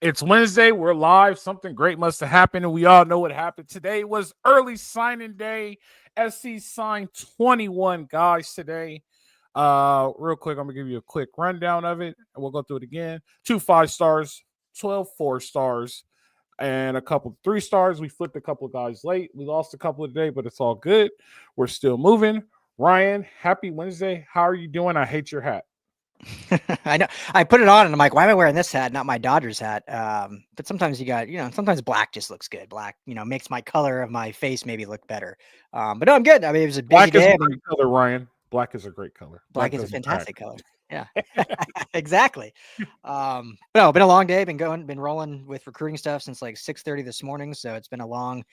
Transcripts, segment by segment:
It's Wednesday. We're live. Something great must have happened, and we all know what happened. Today was early signing day. SC signed 21 guys today. Real quick, I'm gonna give you a quick rundown of it, and we'll go through it again. 2 5-stars, 12 4-stars, and a couple 3-stars. We flipped a couple of guys late. We lost a couple today, but it's all good. We're still moving. Ryan, happy Wednesday. How are you doing? I hate your hat. I know. I put it on and I'm like, why am I wearing this hat, not my Dodgers hat? But sometimes sometimes black just looks good. Black, makes my color of my face maybe look better. But no, I'm good. I mean, it was a busy Black is day. a great color, Ryan. Black is a great color. Black is a fantastic color. Yeah, exactly. But no, been a long day. Been rolling with recruiting stuff since like 6:30 this morning. So it's been a long,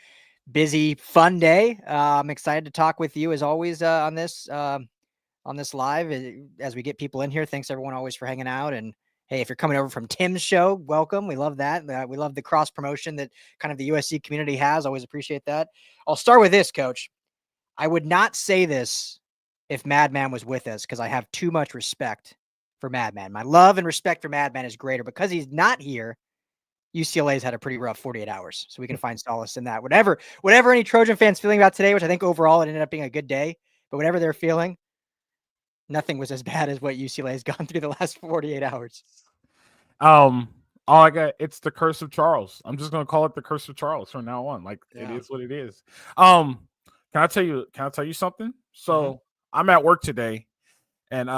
busy, fun day. I'm excited to talk with you as always on this live as we get people in here. Thanks everyone always for hanging out. And hey, if you're coming over from Tim's show, welcome. We love that. We love the cross promotion that kind of the USC community has. Always appreciate that. I'll start with this, Coach. I would not say this if Madman was with us because I have too much respect for Madman. My love and respect for Madman is greater because he's not here. UCLA's had a pretty rough 48 hours, so we can find solace in that. Whatever any Trojan fans feeling about today, which I think overall it ended up being a good day, but whatever they're feeling, nothing was as bad as what UCLA has gone through the last 48 hours. All I got, it's the curse of Charles. I'm just gonna call it the curse of Charles from now on. Like It is what it is. Can I tell you something? So I'm at work today, and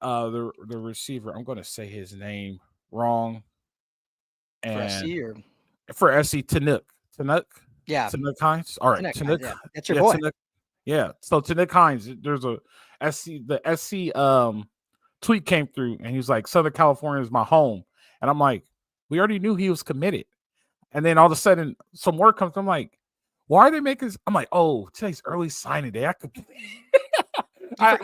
the receiver, I'm gonna say his name wrong. And for SC Tanuk. Yeah. Tanuk Hines. All right, Tanuk. Yeah. That's your boy. Tanuk. Yeah. So Tanuk Hines, there's a SC tweet came through and he was like, Southern California is my home. And I'm like, we already knew he was committed. And then all of a sudden some word comes through. I'm like, why are they making this? I'm like, oh, today's early signing day. We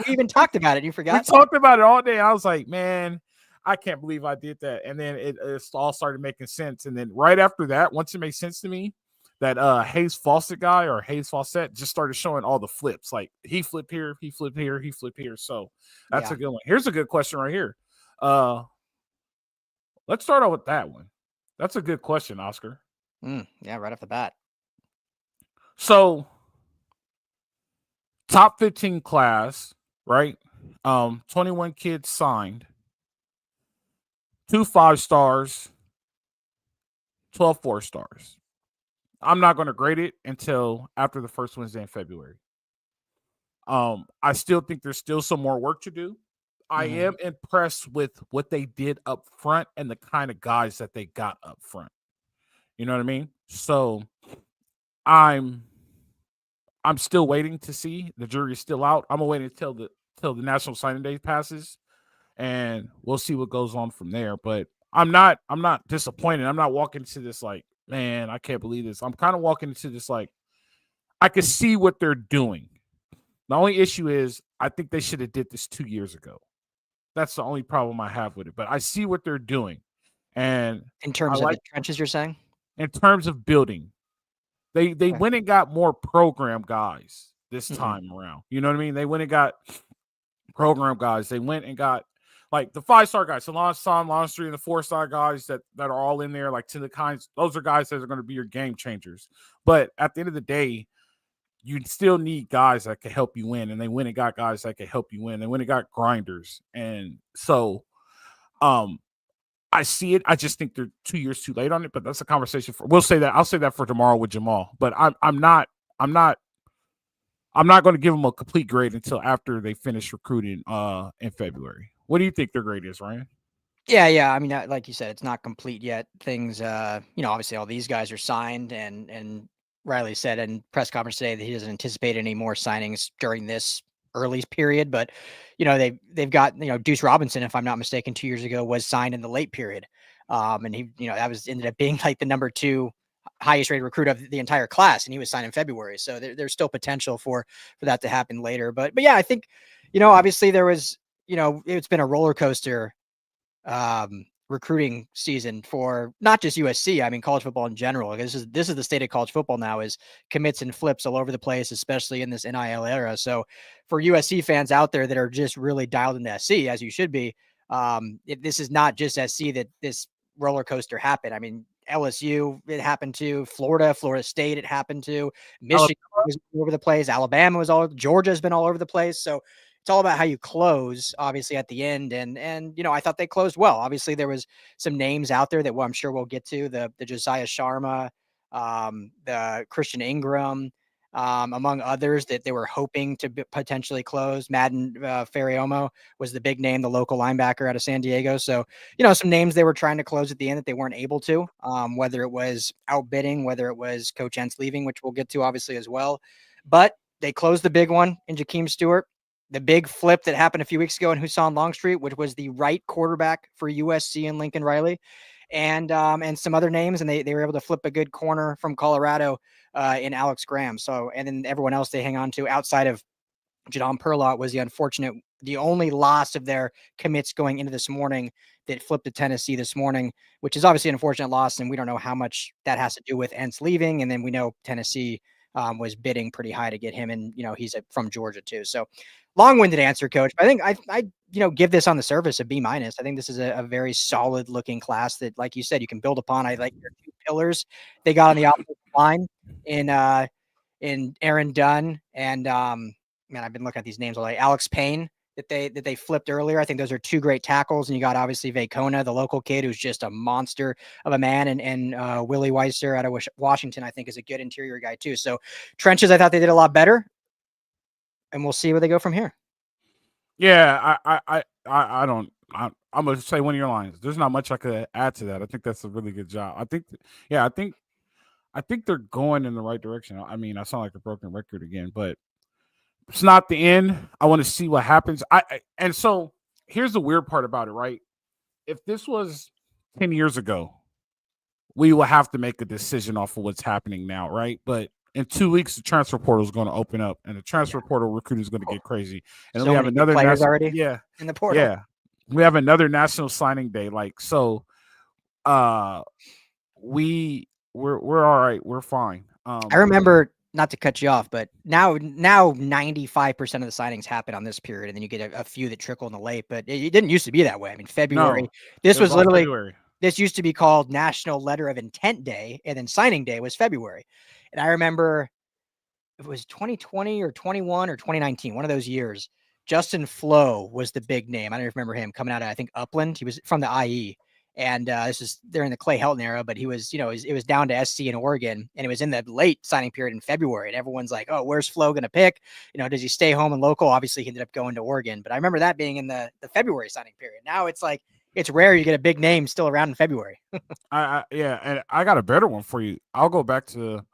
even talked about it. You forgot? We talked about it all day. I was like, man, I can't believe I did that. And then it all started making sense. And then right after that, once it made sense to me, that Hayes Fawcett guy or Hayes Fawcett just started showing all the flips. Like he flipped here, he flipped here, he flipped here. So that's a good one. Here's a good question right here. Let's start out with that one. That's a good question, Oscar. Yeah, right off the bat. So top 15 class, right? 21 kids signed, 2 5-stars, 12 4-stars. I'm not going to grade it until after the first Wednesday in February. I still think there's still some more work to do. I am impressed with what they did up front and the kind of guys that they got up front. You know what I mean? So I'm still waiting to see. The jury's still out. I'm waiting until the National Signing Day passes, and we'll see what goes on from there. But I'm not disappointed. I'm not walking into this like, man, I can't believe this. I'm kind of walking into this like, I can see what they're doing. The only issue is I think they should have did this 2 years ago. That's the only problem I have with it. But I see what they're doing. And in terms of the trenches, you're saying? In terms of building. They went and got more program guys this time around. You know what I mean? They went and got program guys. They went and got like the 5-star guys, Salon Son, Lon Street, and the 4-star guys that are all in there, like to the kinds. Those are guys that are going to be your game changers. But at the end of the day, you still need guys that can help you win. And they went and got guys that can help you win. They went and got grinders. And so I see it. I just think they're 2 years too late on it, but that's a conversation for. We'll say that. I'll say that for tomorrow with Jamal. But I'm not going to give them a complete grade until after they finish recruiting in February. What do you think their grade is, Ryan? Yeah. I mean, like you said, it's not complete yet. Things, obviously all these guys are signed, and Riley said in press conference today that he doesn't anticipate any more signings during this early period. But they've got Deuce Robinson, if I'm not mistaken, 2 years ago was signed in the late period, and he that was ended up being like the number 2 highest rated recruit of the entire class, and he was signed in February. So there's still potential for that to happen later. But yeah, I think obviously there was it's been a roller coaster recruiting season for not just USC. I mean, college football in general. This is the state of college football now, is commits and flips all over the place, especially in this NIL era. So for USC fans out there that are just really dialed into SC, as you should be, This is not just SC that this roller coaster happened. I mean, LSU, it happened to Florida State, it happened to Michigan was all over the place. Alabama was Georgia's been all over the place. So it's all about how you close, obviously, at the end. And I thought they closed well. Obviously, there was some names out there that I'm sure we'll get to, the Josiah Sharma, the Christian Ingram, among others that they were hoping to potentially close. Madden Faraimo was the big name, the local linebacker out of San Diego. So, some names they were trying to close at the end that they weren't able to, whether it was outbidding, whether it was Coach Entz leaving, which we'll get to obviously as well. But they closed the big one in Jahkeem Stewart. The big flip that happened a few weeks ago in Husan Longstreet, which was the right quarterback for USC and Lincoln Riley, and some other names, and they were able to flip a good corner from Colorado in Alex Graham. So, and then everyone else they hang on to outside of Jadon Perlot was the only loss of their commits going into this morning that flipped to Tennessee this morning, which is obviously an unfortunate loss, and we don't know how much that has to do with Entz leaving. And then we know Tennessee was bidding pretty high to get him, and he's from Georgia too. So long-winded answer, Coach. But I think I give this on the surface a B-. I think this is a very solid looking class that, like you said, you can build upon. I like your two pillars they got on the offensive line in Aaron Dunn and man, I've been looking at these names all day. Alex Payne that they flipped earlier. I think those are two great tackles. And you got obviously Vacona, the local kid who's just a monster of a man, and Willie Weiser out of Washington, I think, is a good interior guy too. So trenches, I thought they did a lot better, and we'll see where they go from here. Yeah, I'm gonna say one of your lines. There's not much I could add to that. I think that's a really good job. I think they're going in the right direction. I mean, I sound like a broken record again, but it's not the end. I want to see what happens. And so here's the weird part about it, right? If this was 10 years ago, we will have to make a decision off of what's happening now, right? But in 2 weeks, the transfer portal is going to open up, and the transfer portal recruiting is going to get crazy. And so then we have another players already in the portal. Yeah, we have another national signing day. Like so, we're all right. We're fine. I remember, not to cut you off, but now 95% of the signings happen on this period, and then you get a few that trickle in the late. But it didn't used to be that way. I mean, February. No, this was literally February. This used to be called National Letter of Intent Day, and then signing day was February. And I remember it was 2020 or 21 or 2019, one of those years. Justin Flo was the big name. I don't remember him coming out of, I think, Upland. He was from the IE. And this is during the Clay Helton era, but he was, it was down to SC in Oregon, and it was in the late signing period in February. And everyone's like, oh, where's Flo going to pick? Does he stay home and local? Obviously, he ended up going to Oregon. But I remember that being in the February signing period. Now it's like, it's rare you get a big name still around in February. Yeah, and I got a better one for you. I'll go back to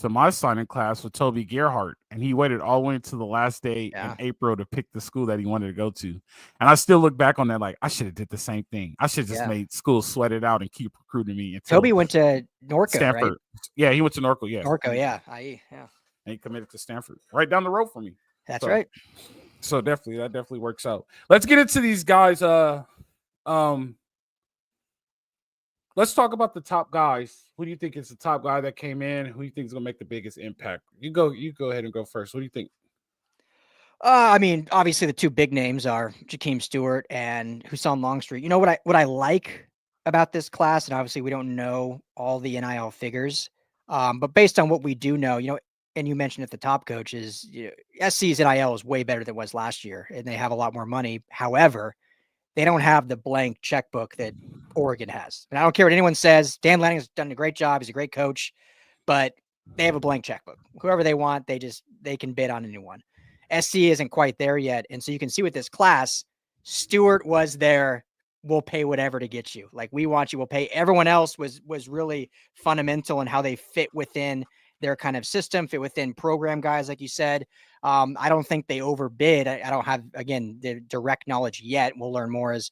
my signing class with Toby Gerhardt, and he waited all the way to the last day in April to pick the school that he wanted to go to. And I still look back on that like I should have did the same thing. I should have just made school sweat it out and keep recruiting me. Toby went to Norco, Stanford. Right? Yeah, he went to Norco. Yeah, Norco. Yeah, IE. Yeah, and he committed to Stanford, right down the road from me. That's right. So that definitely works out. Let's get into these guys. Let's talk about the top guys. Who do you think is the top guy that came in? Who do you think is going to make the biggest impact? You go ahead and go first. What do you think? I mean, obviously the two big names are Jahkeem Stewart and Husan Longstreet. You know what I like about this class, and obviously we don't know all the NIL figures, but based on what we do know, and you mentioned at the top, Coach, is SC's NIL is way better than it was last year, and they have a lot more money. However, they don't have the blank checkbook that Oregon has. And I don't care what anyone says. Dan Lanning's done a great job. He's a great coach, but they have a blank checkbook. Whoever they want, they can bid on anyone. SC isn't quite there yet. And so you can see with this class, Stewart was there. We'll pay whatever to get you. Like, we want you, we'll pay. Everyone else was really fundamental in how they fit within their kind of system, fit within program guys, like you said. I don't think they overbid. I don't have, again, the direct knowledge yet. We'll learn more as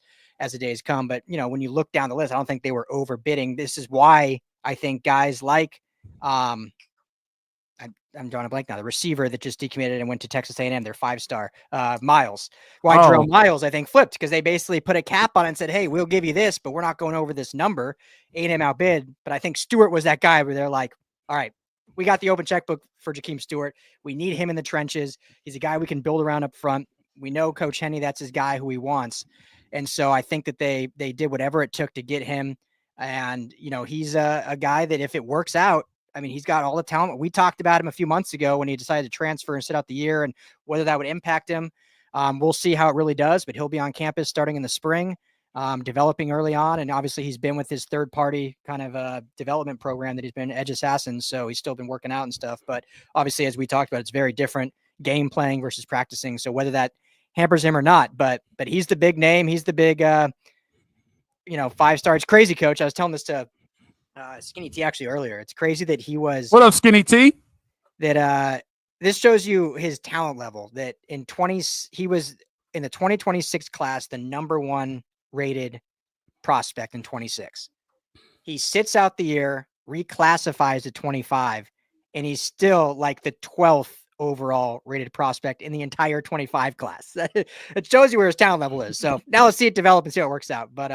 the days come. But, when you look down the list, I don't think they were overbidding. This is why I think guys like, I'm drawing a blank now, the receiver that just decommitted and went to Texas A&M, their 5-star, Miles. Why Jerome Miles, I think, flipped because they basically put a cap on it and said, hey, we'll give you this, but we're not going over this number. A&M outbid. But I think Stewart was that guy where they're like, all right, we got the open checkbook for Jahkeem Stewart. We need him in the trenches. He's a guy we can build around up front. We know Coach Henney, that's his guy who he wants. And so I think that they did whatever it took to get him. And, he's a guy that if it works out, I mean, he's got all the talent. We talked about him a few months ago when he decided to transfer and sit out the year and whether that would impact him. We'll see how it really does, but he'll be on campus starting in the spring, developing early on. And obviously he's been with his third party kind of development program that he's been Edge Assassins. So he's still been working out and stuff. But obviously, as we talked about, it's very different game playing versus practicing. So whether that hampers him or not, but he's the big name. He's the big, 5-star. It's crazy, Coach. I was telling this to Skinny T actually earlier. It's crazy that he was. What up, Skinny T? That this shows you his talent level. That he was in the 2026 class, the number 1 rated prospect in 26. He sits out the year, reclassifies to 25, and he's still like the 12th overall rated prospect in the entire 25 class. It shows you where his talent level is. So now let's see it develop and see how it works out. But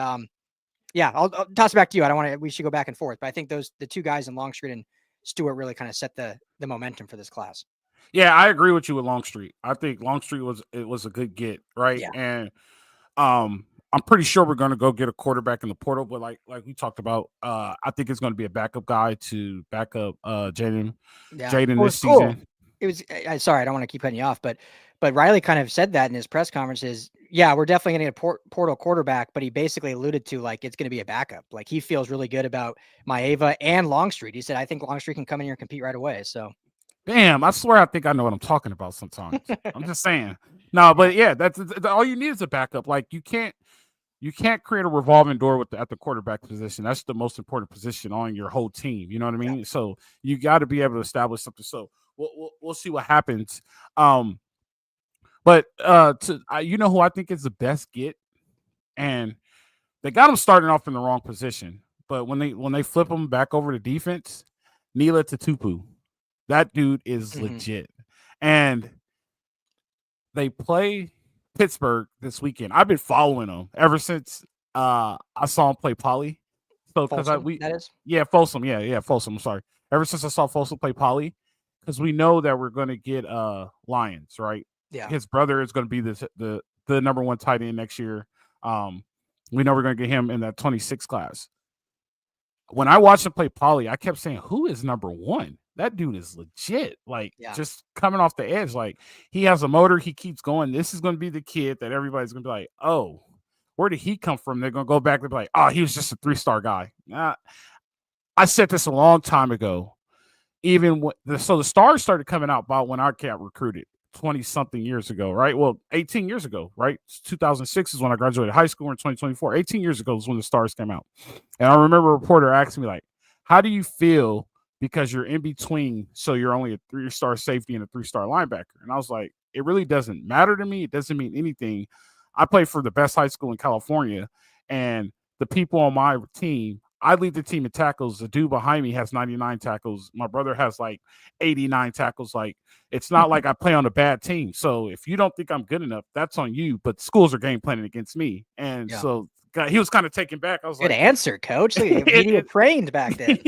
yeah, I'll toss it back to you. I don't want to. We should go back and forth, but I think the two guys in Longstreet and Stewart really kind of set the momentum for this class. Yeah, I agree with you with Longstreet. I think Longstreet was a good get, right? Yeah. And I'm pretty sure we're going to go get a quarterback in the portal, but like we talked about, I think it's going to be a backup guy to back up Jaden this season. It was sorry, I don't want to keep cutting you off, but Riley kind of said that in his press conferences. Yeah, we're definitely going to get a portal quarterback, but he basically alluded to like it's going to be a backup. Like he feels really good about Maeva and Longstreet. He said, I think Longstreet can come in here and compete right away. So, damn, I swear I think I know what I'm talking about sometimes. I'm just saying. No, but yeah, that's all you need is a backup. Like you can't create a revolving door at the quarterback position. That's the most important position on your whole team. You know what I mean? Yeah. So you got to be able to establish something. So we'll see what happens. But you know who I think is the best get, and they got him starting off in the wrong position. But when they flip him back over to defense, Nila Tatupu, that dude is legit, and they play Pittsburgh this weekend. I've been following them ever since I saw him play Poly. So because Folsom, Folsom. I'm sorry. Ever since I saw Folsom play Poly, because we know that we're going to get Lions, right? Yeah. His brother is going to be the number 1 tight end next year. We know we're going to get him in that 26 class. When I watched him play Poly, I kept saying, "Who is number 1?" That dude is legit. Like just coming off the edge. Like he has a motor. He keeps going. This is going to be the kid that everybody's going to be like, "Oh, where did he come from?" They're going to go back and be like, "Oh, he was just a 3-star guy." I said this a long time ago. So the stars started coming out about when I got recruited 20-something years ago, right? Well, 18 years ago, right? 2006 is when I graduated high school in 2024. 18 years ago is when the stars came out. And I remember a reporter asking me, like, how do you feel because you're in between, so you're only a 3-star safety and a 3-star linebacker? And I was like, it really doesn't matter to me. It doesn't mean anything. I played for the best high school in California, and the people on my team, I lead the team in tackles. The dude behind me has 99 tackles. My brother has like 89 tackles. Like, it's not like I play on a bad team. So if you don't think I'm good enough, that's on you. But schools are game planning against me. And so God, he was kind of taken back. I was good answer, Coach. You trained back then.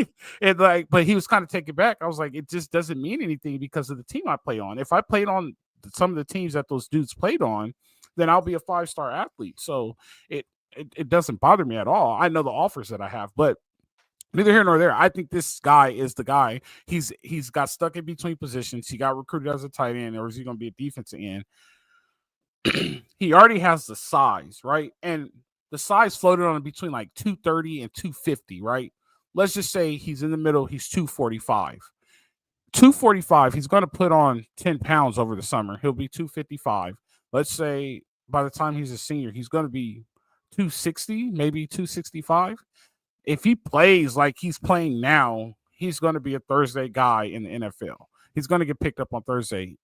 But he was kind of taken back. I was like, it just doesn't mean anything because of the team I play on. If I played on some of the teams that those dudes played on, then I'll be a 5-star athlete. So it doesn't bother me at all. I know the offers that I have, but neither here nor there. I think this guy is the guy. He's got stuck in between positions. He got recruited as a tight end, or is he going to be a defensive end? He already has the size, right? And the size floated on between like 230 and 250, right? Let's just say he's in the middle. He's 245. 245, he's going to put on 10 pounds over the summer. He'll be 255. Let's say by the time he's a senior, he's going to be 260, maybe 265. If he plays like he's playing now, he's going to be a Thursday guy in the NFL. He's going to get picked up on Thursday.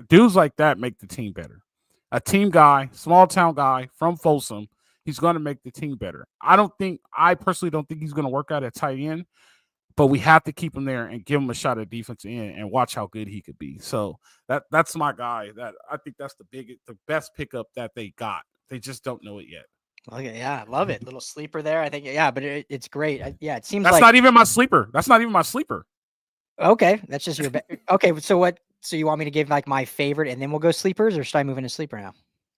Dudes like that make the team better. A team guy, small town guy from Folsom, he's going to make the team better. I personally don't think he's going to work out at tight end, but we have to keep him there and give him a shot at defensive end and watch how good he could be. So that's my guy. That I think that's the best pickup that they got. They just don't know it yet. Well, yeah, I love it. Little sleeper there. I think, but it's great. It seems that's not even my sleeper. That's not even my sleeper. Okay, that's just your okay. So what? So you want me to give like my favorite, and then we'll go sleepers, or should I move into sleeper now?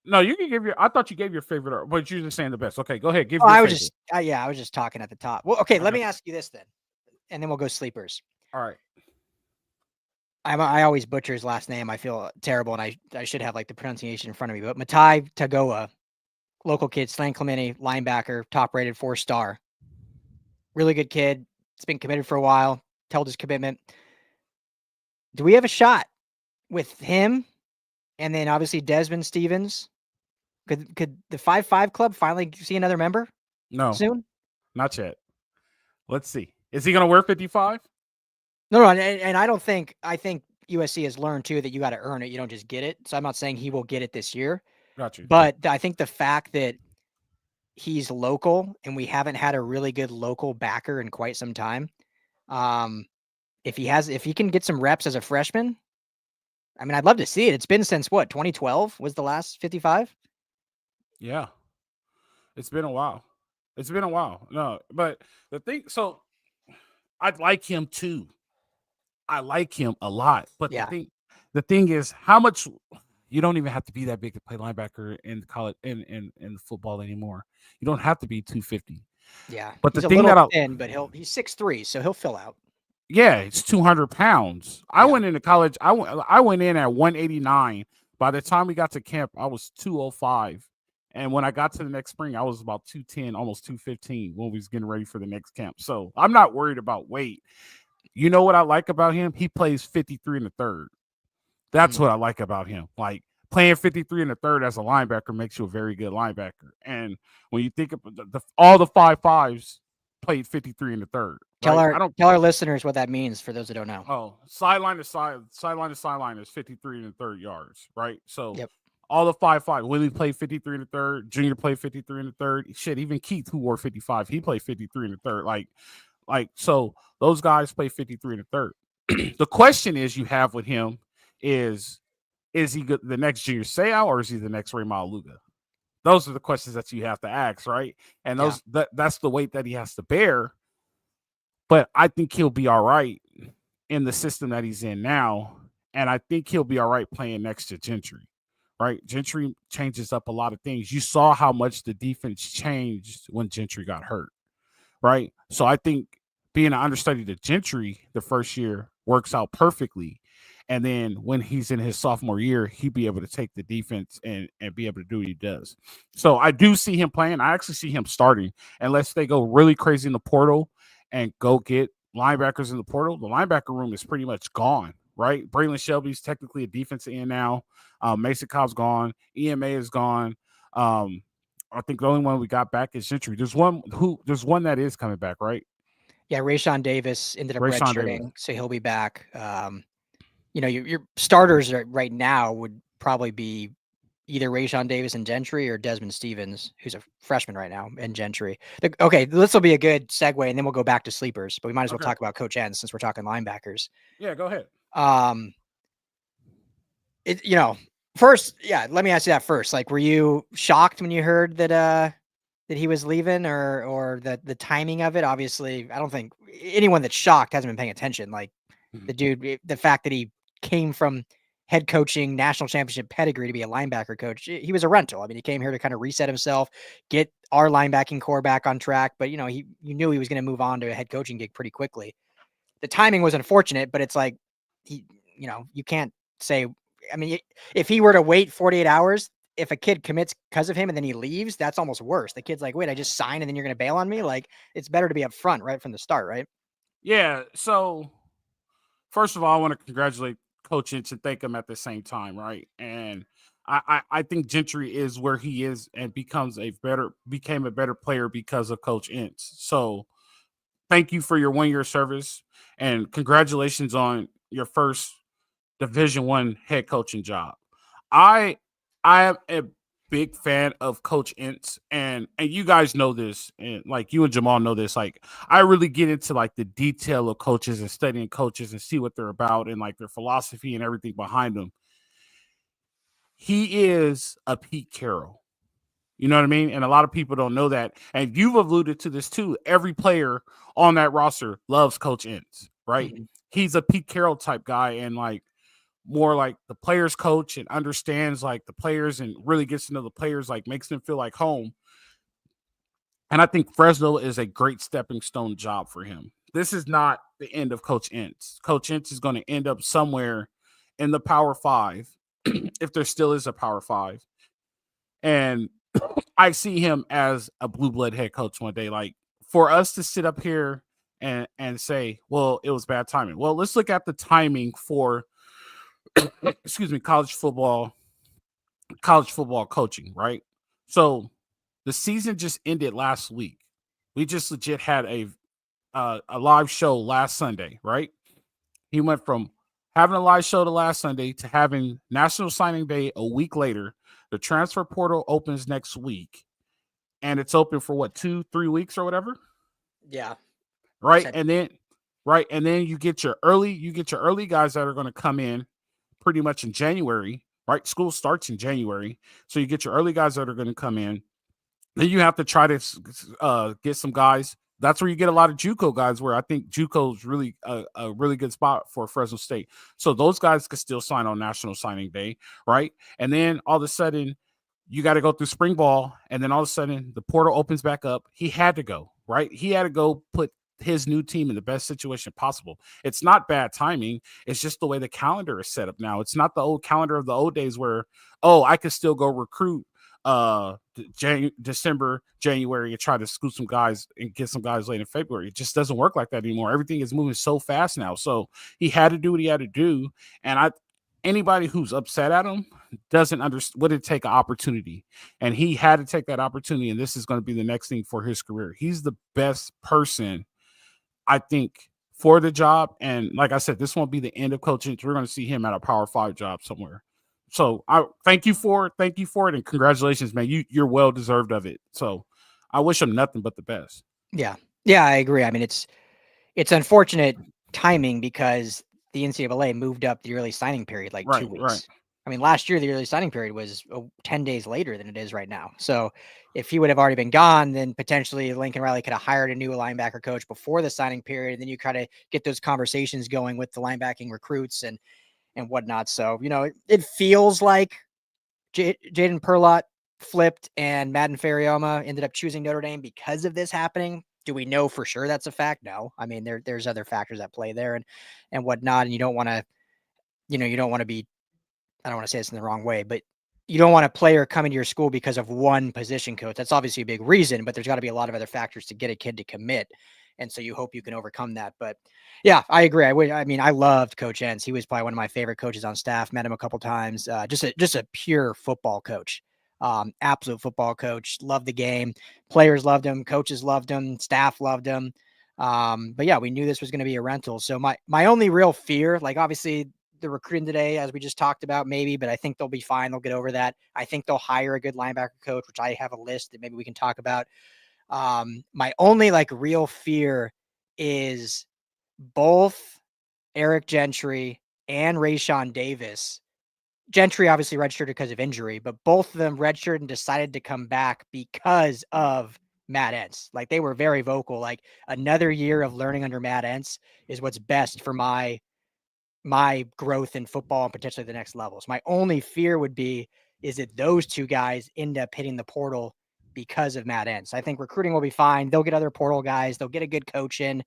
No, you can give your. I thought you gave your favorite, but you're just saying the best. Okay, go ahead. Give Oh, your I was favorite. just yeah, I was just talking at the top. Well, okay, I let got me you. ask you this then, and then we'll go sleepers. All right. I always butcher his last name. I feel terrible, and I should have like the pronunciation in front of me. But Matai Tagoa, local kid, San Clemente linebacker, top rated 4-star. Really good kid. It's been committed for a while. Held his commitment. Do we have a shot with him? And then obviously Desmond Stevens. Could the 5-5 club finally see another member No, soon? not yet. Let's see. Is he going to wear 55? No, and I don't think I think USC has learned too that you got to earn it. You don't just get it. So I'm not saying he will get it this year, Got you. but I think the fact that he's local and we haven't had a really good local backer in quite some time. If he can get some reps as a freshman, I mean, I'd love to see it. It's been since what, 2012 was the last 55? Yeah, it's been a while. It's been a while. No, but the thing. So I like him too. I like him a lot. But Yeah. the thing is, how much you don't even have to be that big to play linebacker in college in football anymore. You don't have to be 250. Yeah. But He's the a thing little that thin, but he's 6'3", so he'll fill out. yeah, it's 200 pounds. I Yeah. went into college. I went in at 189. By the time we got to camp, I was 205. And when I got to the next spring, I was about 210, almost 215 when we was getting ready for the next camp. So I'm not worried about weight. You know what I like about him? He plays 53 in the third. That's what I like about him. Like playing 53 in the third as a linebacker makes you a very good linebacker. And when you think of all the 5.5s played 53 in the third, Tell right? our listeners what that means for those that don't know. Oh, sideline to sideline is 53 in the third yards, right? So Yep. all the 5.5. Willie played 53 in the third. Junior played 53 in the third. Shit, even Keith, who wore 55, he played 53 in the third. So those guys play 53 in the third. The question is you have with him is he the next Junior Seau or is he the next Raymond Luga? Those are the questions that you have to ask, right? And that's the weight that he has to bear. But I think he'll be all right in the system that he's in now. And I think he'll be all right playing next to Gentry, right? Gentry changes up a lot of things. You saw how much the defense changed when Gentry got hurt, right? So I think being an understudy to Gentry the first year works out perfectly. And then when he's in his sophomore year, he'd be able to take the defense and be able to do what he does. So I do see him playing. I actually see him starting unless they go really crazy in the portal and go get linebackers in the portal. The linebacker room is pretty much gone, right? Braylon Shelby's technically a defensive end now. Mason Cobb's gone. EMA is gone. I think the only one we got back is Gentry. There's one that is coming back, right? Yeah, Rayshawn Davis ended up Rayshawn Davis. redshirting, so he'll be back. Your starters right now would probably be either Rayshawn Davis and Gentry or Desmond Stevens, who's a freshman right now, and Gentry. Okay, this will be a good segue, and then we'll go back to sleepers. But we might as well talk about Coach N since we're talking linebackers. Yeah, go ahead. First, let me ask you that first. Like, were you shocked when you heard that he was leaving, or the timing of it? Obviously, I don't think anyone that's shocked hasn't been paying attention. Like the dude, the fact that he came from head coaching, national championship pedigree to be a linebacker coach, he was a rental. I mean, he came here to kind of reset himself, get our linebacking core back on track. But you knew he was going to move on to a head coaching gig pretty quickly. The timing was unfortunate, but it's like you can't say. I mean, if he were to wait 48 hours, if a kid commits because of him and then he leaves, that's almost worse. The kid's like, wait, I just signed and then you're going to bail on me. Like, it's better to be up front right from the start, right? Yeah. So first of all, I want to congratulate Coach Inch and thank him at the same time, right? And I think Gentry is where he is and became a better player because of Coach Inch. So thank you for your 1-year service and congratulations on your first Division I head coaching job. I am a big fan of Coach Ince, and you guys know this, and like you and Jamal know this. Like I really get into like the detail of coaches and studying coaches and see what they're about and like their philosophy and everything behind them. He is a Pete Carroll. You know what I mean? And a lot of people don't know that. And you've alluded to this too. Every player on that roster loves Coach Ince, right? Mm-hmm. He's a Pete Carroll type guy, and like more like the players coach and understands like the players and really gets to know the players, like makes them feel like home. And I think Fresno is a great stepping stone job for him. This is not the end of Coach Entz. Coach Entz is going to end up somewhere in the Power Five, if there still is a Power Five. And I see him as a blue blood head coach one day. Like, for us to sit up here and say, well, it was bad timing. Well, let's look at the timing for excuse me, college football coaching, right? So the season just ended last week. We just legit had a live show last Sunday, right? He went from having a live show the last Sunday to having National Signing Day a week later. The transfer portal opens next week, and it's open for what, 2-3 weeks or whatever. Yeah. Right. And then you get your early guys that are going to come in pretty much in January, right? School starts in January. So you get your early guys that are going to come in. Then you have to try to get some guys. That's where you get a lot of JUCO guys, where I think JUCO is really a really good spot for Fresno State. So those guys could still sign on National Signing Day, right? And then all of a sudden, you got to go through spring ball, and then all of a sudden, the portal opens back up. He had to go, right? He had to go put his new team in the best situation possible. It's not bad timing. It's just the way the calendar is set up now. It's not the old calendar of the old days where, oh, I could still go recruit December, January, and try to scoop some guys and get some guys late in February. It just doesn't work like that anymore. Everything is moving so fast now. So he had to do what he had to do. And anybody who's upset at him doesn't understand what it take an opportunity. And he had to take that opportunity. And this is going to be the next thing for his career. He's the best person, I think, for the job. And like I said, this won't be the end of coaching. We're going to see him at a Power 5 job somewhere. So I thank you for it, and congratulations, man. You're well deserved of it. So I wish him nothing but the best. Yeah, I agree. I mean, it's unfortunate timing because the NCAA moved up the early signing period like 2 weeks. Right. I mean, last year the early signing period was 10 days later than it is right now. So if he would have already been gone, then potentially Lincoln Riley could have hired a new linebacker coach before the signing period, and then you kind of get those conversations going with the linebacking recruits and whatnot. So, it feels like Jaden Perlott flipped and Madden Faraimo ended up choosing Notre Dame because of this happening. Do we know for sure that's a fact? No. I mean, there's other factors at play there and whatnot. And you don't want to, you don't want to be, I don't want to say this in the wrong way, but you don't want a player coming to your school because of one position coach. That's obviously a big reason, but there's got to be a lot of other factors to get a kid to commit. And so you hope you can overcome that. But yeah, I agree. I loved Coach Entz. He was probably one of my favorite coaches on staff. Met him a couple times. Just a pure football coach. Absolute football coach. Loved the game. Players loved him. Coaches loved him. Staff loved him. But yeah, we knew this was going to be a rental. So my only real fear, like obviously the recruiting today, as we just talked about, maybe, but I think they'll be fine. They'll get over that. I think they'll hire a good linebacker coach, which I have a list that maybe we can talk about. My only real fear is both Eric Gentry and Rayshawn Davis. Gentry obviously redshirted because of injury, but both of them redshirted and decided to come back because of Matt Entz. They were very vocal. Another year of learning under Matt Entz is what's best for my growth in football and potentially the next levels. My only fear would be is that those two guys end up hitting the portal because of Matt Entz. I think recruiting will be fine. They'll get other portal guys. They'll get a good coach in.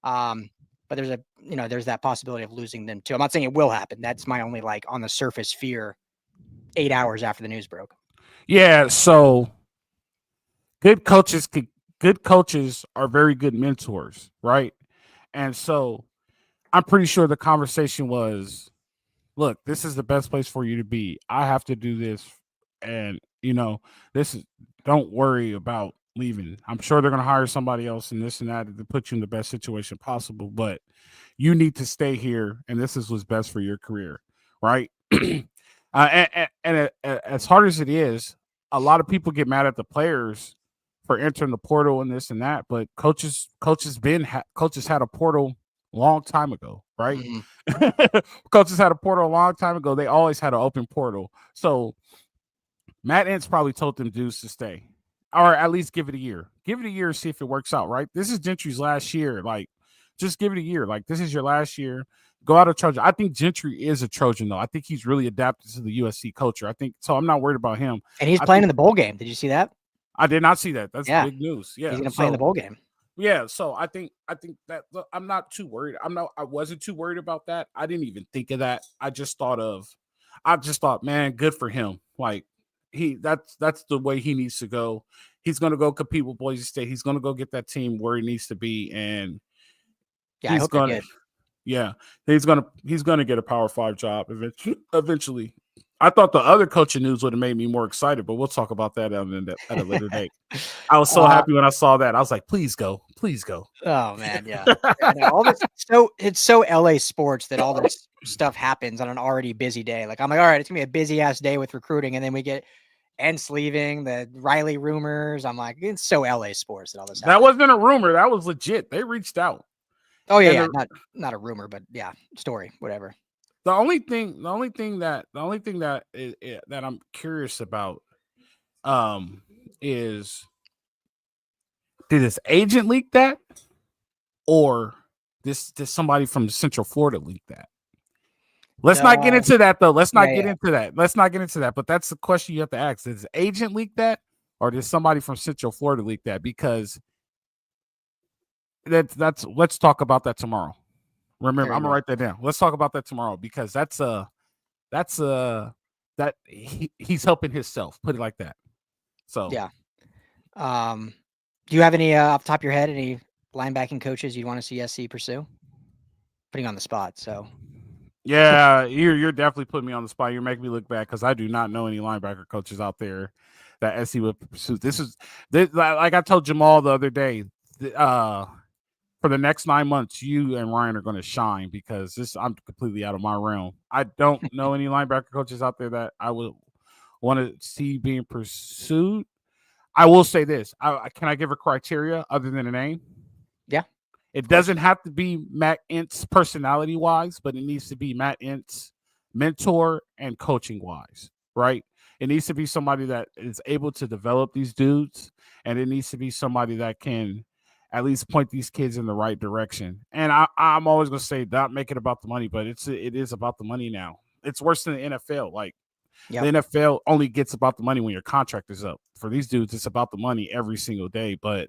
But there's that possibility of losing them too. I'm not saying it will happen. That's my only on the surface fear 8 hours after the news broke. Yeah. So good coaches are very good mentors, right? And so I'm pretty sure the conversation was, look, this is the best place for you to be. I have to do this. And, don't worry about leaving. I'm sure they're going to hire somebody else and this and that to put you in the best situation possible. But you need to stay here. And this is what's best for your career. Right. And as hard as it is, a lot of people get mad at the players for entering the portal and this and that. But coaches had a portal long time ago, right? Mm-hmm. Coaches had a portal a long time ago. They always had an open portal. So Matt Entz probably told them dudes to stay, or at least give it a year. Give it a year and see if it works out, right? This is Gentry's last year. Just give it a year. This is your last year. Go out of Trojan. I think Gentry is a Trojan, though. I think he's really adapted to the USC culture. I think so. I'm not worried about him. And he's I playing think in the bowl game. Did you see that? I did not see that. That's Yeah, big news. he's Yeah. going to play in the So bowl game. yeah. So I think that look, I'm not too worried. I wasn't too worried about that. I didn't even think of that. I just thought, man, good for him. Like that's the way he needs to go. He's gonna go compete with Boise State. He's gonna go get that team where he needs to be, and Yeah, I he's hope they're gonna good. yeah, he's gonna get a Power 5 job eventually. I thought the other coaching news would have made me more excited, but we'll talk about that at a later date. I was so happy when I saw that. I was like, please go, please go. Oh man, yeah. I know all this. It's so LA sports that all this stuff happens on an already busy day. Like I'm like, all right, it's gonna be a busy ass day with recruiting, and then we get Entz leaving, the Riley rumors. I'm like, it's so LA sports that all this That happens. wasn't a rumor. That was legit. They reached out. Oh yeah, And yeah, not a rumor, but yeah, story, whatever. the only thing that that I'm curious about is, did his agent leak that, or did somebody from Central Florida leak that? Let's not get into that though. Let's not get into that. Let's not get into that. But that's the question you have to ask: did his agent leak that, or did somebody from Central Florida leak that? Because that's let's talk about that tomorrow. Remember, I'm gonna write that down. Let's talk about that tomorrow, because he's helping himself. Put it like that. So yeah. Do you have any off the top of your head any linebacking coaches you want to see SC pursue? Putting you on the spot, so yeah, you're definitely putting me on the spot. You're making me look bad because I do not know any linebacker coaches out there that SC would pursue. This like I told Jamal the other day. For the next 9 months, you and Ryan are going to shine, because I'm completely out of my realm. I don't know any linebacker coaches out there that I would want to see being pursued. I will say this: can I give a criteria other than a name? Yeah. It doesn't have to be Matt Entz personality wise, but it needs to be Matt Entz mentor and coaching wise, right? It needs to be somebody that is able to develop these dudes, and it needs to be somebody that can at least point these kids in the right direction. And I'm always going to say, not make it about the money, but it is about the money now. It's worse than the NFL. Like, the NFL only gets about the money when your contract is up. For these dudes, it's about the money every single day. But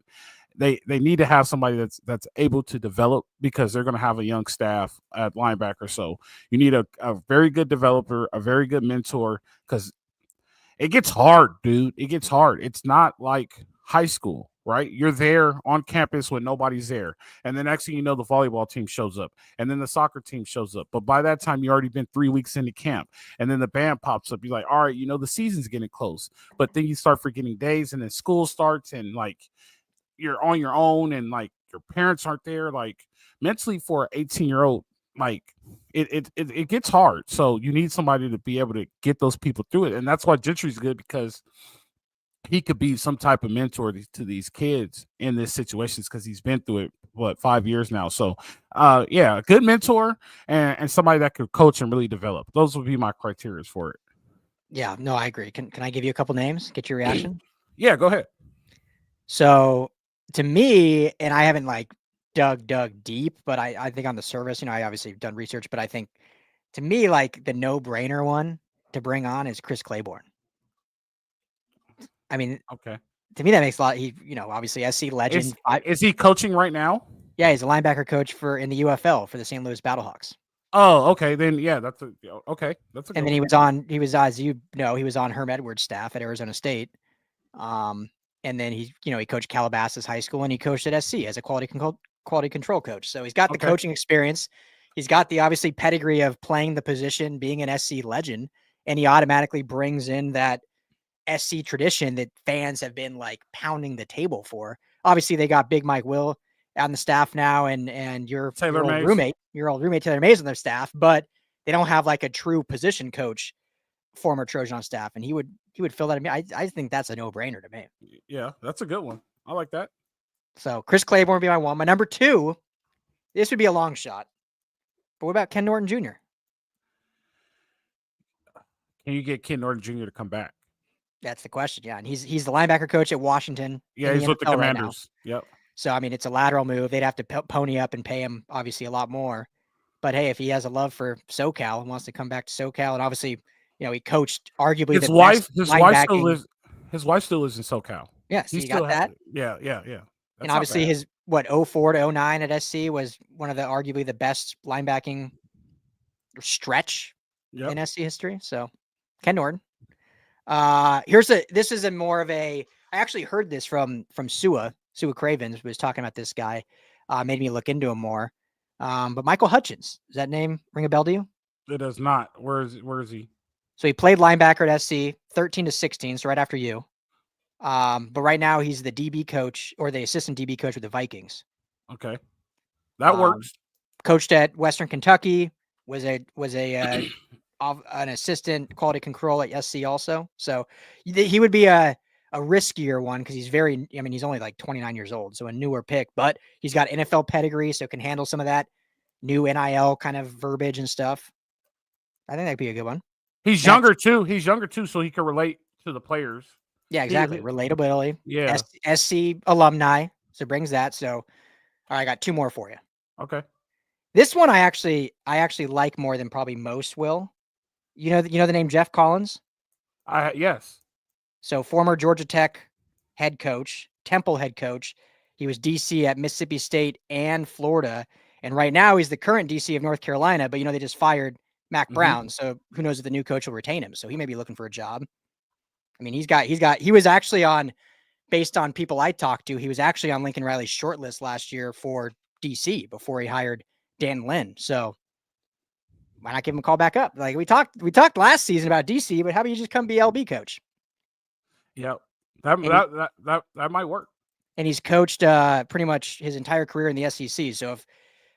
they need to have somebody that's able to develop, because they're going to have a young staff at linebacker. So you need a very good developer, a very good mentor, because it gets hard, dude. It gets hard. It's not like high school, right? You're there on campus when nobody's there. And the next thing you know, the volleyball team shows up, and then the soccer team shows up. But by that time, you already been 3 weeks into camp, and then the band pops up. You're like, all right, the season's getting close. But then you start forgetting days, and then school starts, and like you're on your own, and like your parents aren't there. Like, mentally for an 18-year-old, like it gets hard. So you need somebody to be able to get those people through it. And that's why Gentry's good, because he could be some type of mentor to these kids in this situations, because he's been through it 5 years now. So yeah, a good mentor and somebody that could coach and really develop. Those would be my criteria for it. Yeah, no, I agree. Can I give you a couple names? Get your reaction? Yeah, go ahead. So to me, and I haven't like dug deep, but I think on the surface, I obviously have done research, but I think to me, like the no-brainer one to bring on is Chris Claiborne. I mean, okay. To me, that makes a lot. He, obviously SC legend. Is he coaching right now? Yeah, he's a linebacker coach in the UFL for the St. Louis Battlehawks. Oh, okay. Then yeah, okay. That's a good and then he was as you know, he was on Herm Edwards' staff at Arizona State. And then he coached Calabasas High School, and he coached at SC as a quality control coach. So he's got the coaching experience. He's got the obviously pedigree of playing the position, being an SC legend, and he automatically brings in that SC tradition that fans have been like pounding the table for. Obviously, they got Big Mike Will on the staff now, and your old roommate Taylor Mays on their staff, but they don't have like a true position coach, former Trojan on staff, and he would fill that. I think that's a no-brainer to me. Yeah, that's a good one. I like that. So Chris Claiborne would be my one. My number two, this would be a long shot, but what about Ken Norton Jr.? Can you get Ken Norton Jr. to come back? That's the question. Yeah, and he's the linebacker coach at Washington. Yeah, he's with the Commanders. Right. Yep. So I mean, it's a lateral move. They'd have to pony up and pay him obviously a lot more. But hey, if he has a love for SoCal and wants to come back to SoCal, and obviously, he coached arguably His the best wife, his wife still linebacking. lives. His wife still lives in SoCal. Yeah, He so you got still, that. yeah. And That's not obviously bad. his 04 to 09 at SC was one of the arguably the best linebacking stretch Yep. in SC history. So Ken Norton. This is a more of a, I actually heard this from Sua Cravens was talking about this guy, made me look into him more. But Michael Hutchins, does that name ring a bell to you? It does not. Where is he? So he played linebacker at SC 13 to 16, so right after you. But right now he's the DB coach or the assistant DB coach with the Vikings. Okay, that works. Coached at Western Kentucky, was an assistant quality control at SC also. So he would be a riskier one because he's he's only like 29 years old, so a newer pick, but he's got NFL pedigree, so can handle some of that new NIL kind of verbiage and stuff. I think that'd be a good one. He's younger too, so he can relate to the players. Yeah, exactly. Relatability. Yeah. SC alumni, so brings that. So, all right, I got two more for you. Okay. This one I actually like more than probably most will. You know the name Jeff Collins? Yes. So former Georgia Tech head coach, Temple head coach. He was DC at Mississippi State and Florida. And right now he's the current DC of North Carolina, but they just fired Mac Brown. So who knows if the new coach will retain him. So he may be looking for a job. I mean, he was actually based on people I talked to, he was actually on Lincoln Riley's shortlist last year for DC before he hired Dan Lynn. So why not give him a call back up? Like we talked last season about DC, but how about you just come be LB coach? Yep. That might work. And he's coached pretty much his entire career in the SEC. So if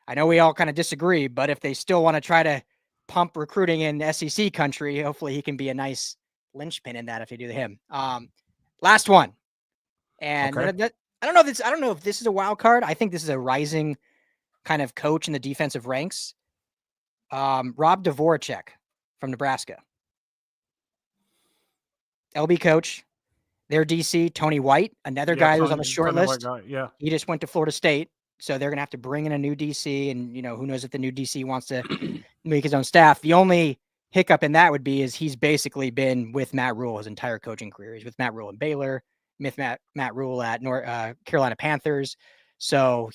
I know we all kind of disagree, but if they still want to try to pump recruiting in SEC country, hopefully he can be a nice linchpin in that if they do him. Last one. And okay. I don't know if this is a wild card. I think this is a rising kind of coach in the defensive ranks. Rob Dvorak from Nebraska. LB coach. Their DC, Tony White, another guy who was on the short list. Yeah. He just went to Florida State. So they're going to have to bring in a new DC. And, who knows if the new DC wants to make his own staff. The only hiccup in that would be is he's basically been with Matt Rule his entire coaching career. He's with Matt Rule in Baylor, with Matt Rule at Carolina Panthers. So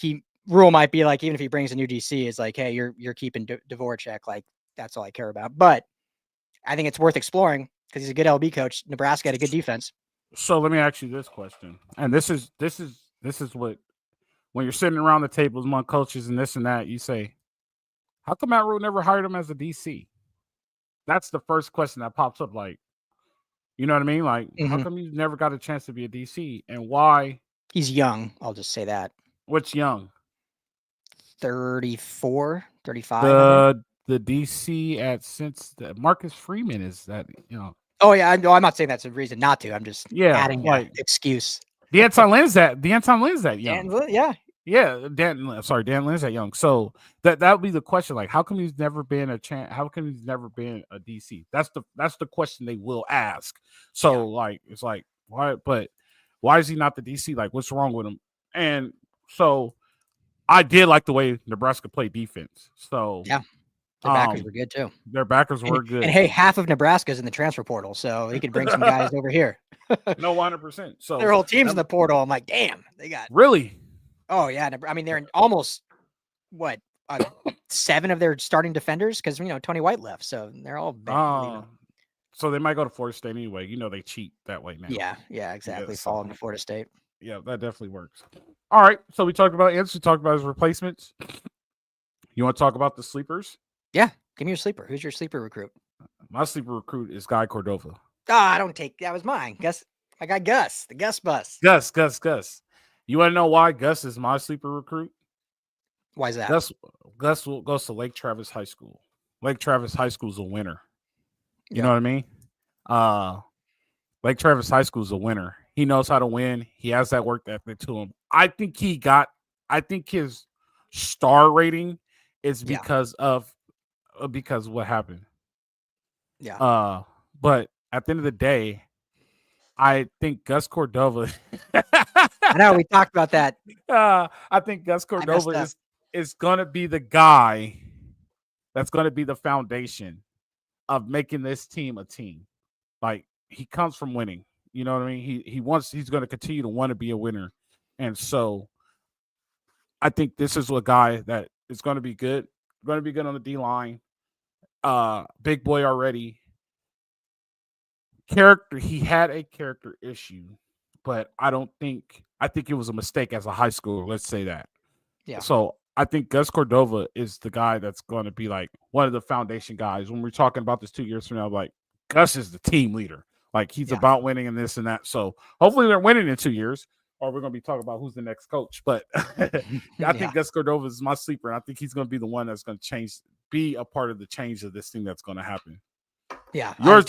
Rule might be like, even if he brings a new DC, it's like, hey, you're keeping Dvorak. Like, that's all I care about. But I think it's worth exploring because he's a good LB coach. Nebraska had a good defense. So let me ask you this question. And this is what, when you're sitting around the table among coaches and this and that, you say, how come Matt Rule never hired him as a DC? That's the first question that pops up. Like, you know what I mean? Like, how come you never got a chance to be a DC? And why? He's young. I'll just say that. What's young? 34, 35. The DC since Marcus Freeman is that, Oh yeah, no, I'm not saying that's a reason not to. I'm just adding an excuse. Deanton Lynn's that young. Dan Lynn's that young. So that would be the question. Like, how come he's never been a how come he's never been a DC? That's the question they will ask. So like, it's like, why? But why is he not the DC? Like, what's wrong with him? And so I did like the way Nebraska played defense. So yeah. Their backers were good too. Their backers were good. And hey, half of Nebraska's in the transfer portal, so he could bring some guys over here. No, 100%. So their whole team's in the portal. I'm like, damn, they got really. Oh yeah, I mean they're in almost 7 of their starting defenders because Tony White left, so they're all. So they might go to Florida State anyway. They cheat that way now. Yeah, exactly. Fall into Florida State. Yeah, that definitely works. All right, so we talked about Ince. We talked about his replacements. You want to talk about the sleepers? Yeah, give me your sleeper. Who's your sleeper recruit? My sleeper recruit is Guy Cordova. I don't take that was mine. I got Gus, the Gus bus. Gus. You want to know why Gus is my sleeper recruit? Why is that? Gus goes to Lake Travis High School. Lake Travis High School is a winner. You know what I mean? Lake Travis High School is a winner. He knows how to win. He has that work ethic to him. I think his star rating is because of what happened. Yeah. But at the end of the day, I think Gus Cordova. I know we talked about that. I think Gus Cordova is gonna be the guy that's going to be the foundation of making this team a team. Like he comes from winning. You know what I mean? He's going to continue to want to be a winner. And so I think this is a guy that is going to be good. Going to be good on the D line. Big boy already. Character, he had a character issue, but I think it was a mistake as a high schooler, let's say that. Yeah. So I think Gus Cordova is the guy that's going to be like one of the foundation guys. When we're talking about this 2 years from now, like Gus is the team leader. Like he's Yeah. about winning and this and that. So hopefully they're winning in 2 years, or we're going to be talking about who's the next coach. But I Yeah. think Gus Cordova is my sleeper. And I think he's going to be the one that's going to be a part of the change of this thing that's going to happen. Yeah. Yours,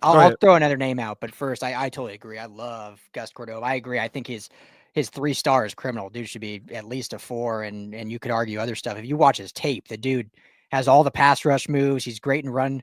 I'll throw another name out, but first, I totally agree. I love Gus Cordova. I agree. I think his 3 star is criminal. Dude should be at least a 4, and you could argue other stuff. If you watch his tape, the dude has all the pass rush moves. He's great in run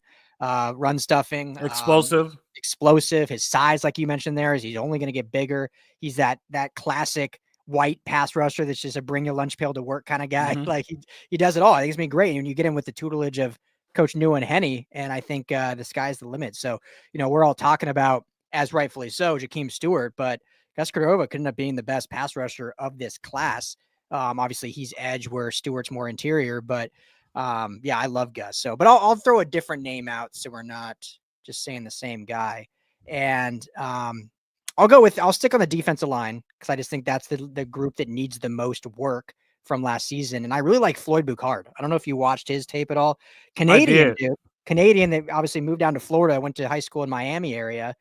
stuffing, explosive. explosive. His size, like you mentioned there, is he's only going to get bigger. He's that classic white pass rusher that's just a bring your lunch pail to work kind of guy. Mhm. Like he does it all. I think it's been great. And you get him with the tutelage of Coach New and Henny, and I think the sky's the limit. So, we're all talking about, as rightfully so, Jahkeem Stewart, but Gus Cordova could end up being the best pass rusher of this class. Obviously, he's edge where Stewart's more interior, but yeah, I love Gus. So, but I'll throw a different name out so we're not just saying the same guy. And I'll stick on the defensive line because I just think that's the group that needs the most work from last season. And I really like Floyd Boucard. I don't know if you watched his tape at all. I Canadian did. dude. Canadian that obviously moved down to Florida, went to high school in Miami area.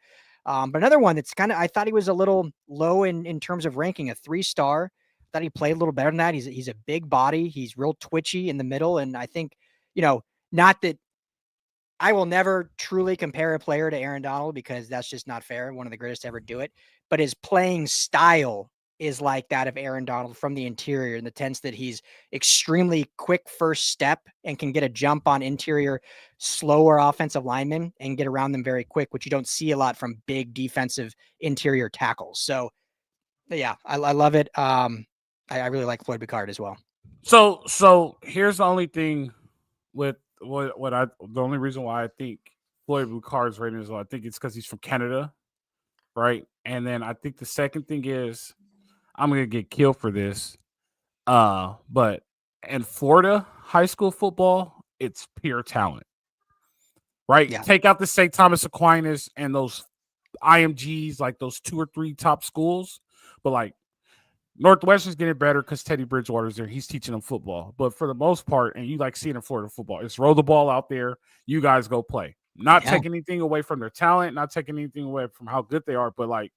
But another one that's I thought he was a little low in terms of ranking, a 3-star. Thought he played a little better than that. He's a big body. He's real twitchy in the middle. And I think, not that I will never truly compare a player to Aaron Donald because that's just not fair. One of the greatest to ever do it. But his playing style is like that of Aaron Donald from the interior in the sense that he's extremely quick first step and can get a jump on interior, slower offensive linemen and get around them very quick, which you don't see a lot from big defensive interior tackles. So, yeah, I love it. I really like Floyd Boucard as well. So here's the only thing with the only reason why I think Floyd Boucard's rating is low. I think it's because he's from Canada, right? And then I think the second thing is I'm gonna get killed for this. But in Florida high school football, it's pure talent, right? Yeah. Take out the St. Thomas Aquinas and those IMGs, like those 2 or 3 top schools, but like Northwestern's getting better because Teddy Bridgewater's there. He's teaching them football. But for the most part, and you like seeing in Florida football, it's roll the ball out there. You guys go play. Not taking anything away from their talent, not taking anything away from how good they are, but like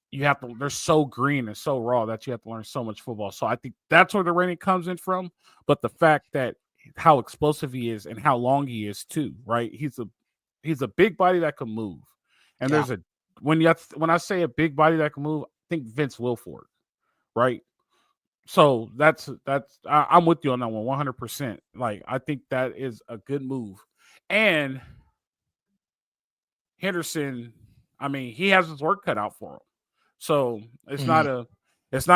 you have to, they're so green and so raw that you have to learn so much football. So I think that's where the rating comes in from. But the fact that how explosive he is and how long he is too, right? He's a big body that can move. And Yeah. there's when I say a big body that can move, I think Vince Wilfork, right? So I'm with you on that one 100%. Like I think that is a good move. And Henderson, I mean, he has his work cut out for him. So it's not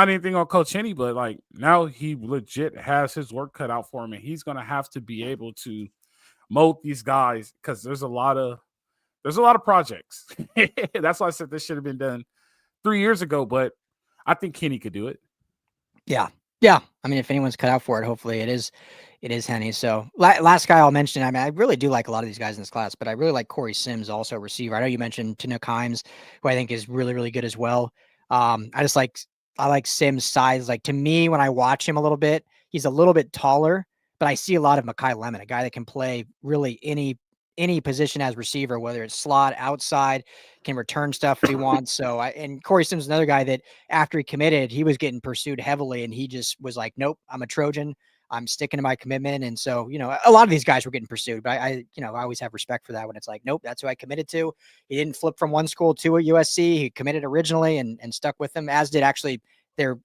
anything on Coach Henny, but like now he legit has his work cut out for him, and he's gonna have to be able to mold these guys because there's a lot of projects. That's why I said this should have been done 3 years ago, but I think Kenny could do it. Yeah. Yeah. I mean, if anyone's cut out for it, hopefully it is Henny. So last guy I'll mention, I mean, I really do like a lot of these guys in this class, but I really like Corey Sims, also a receiver. I know you mentioned Tanook Himes, who I think is really, really good as well. I like Sims' size. Like to me, when I watch him a little bit, he's a little bit taller, but I see a lot of Mekhi Lemon, a guy that can play really any position as receiver, whether it's slot, outside, can return stuff if he wants. So and Corey Sims is another guy that after he committed, he was getting pursued heavily and he just was like, nope, I'm a Trojan. I'm sticking to my commitment. And so, a lot of these guys were getting pursued, but I always have respect for that when it's like, nope, that's who I committed to. He didn't flip from one school to a USC. He committed originally and stuck with them, as did actually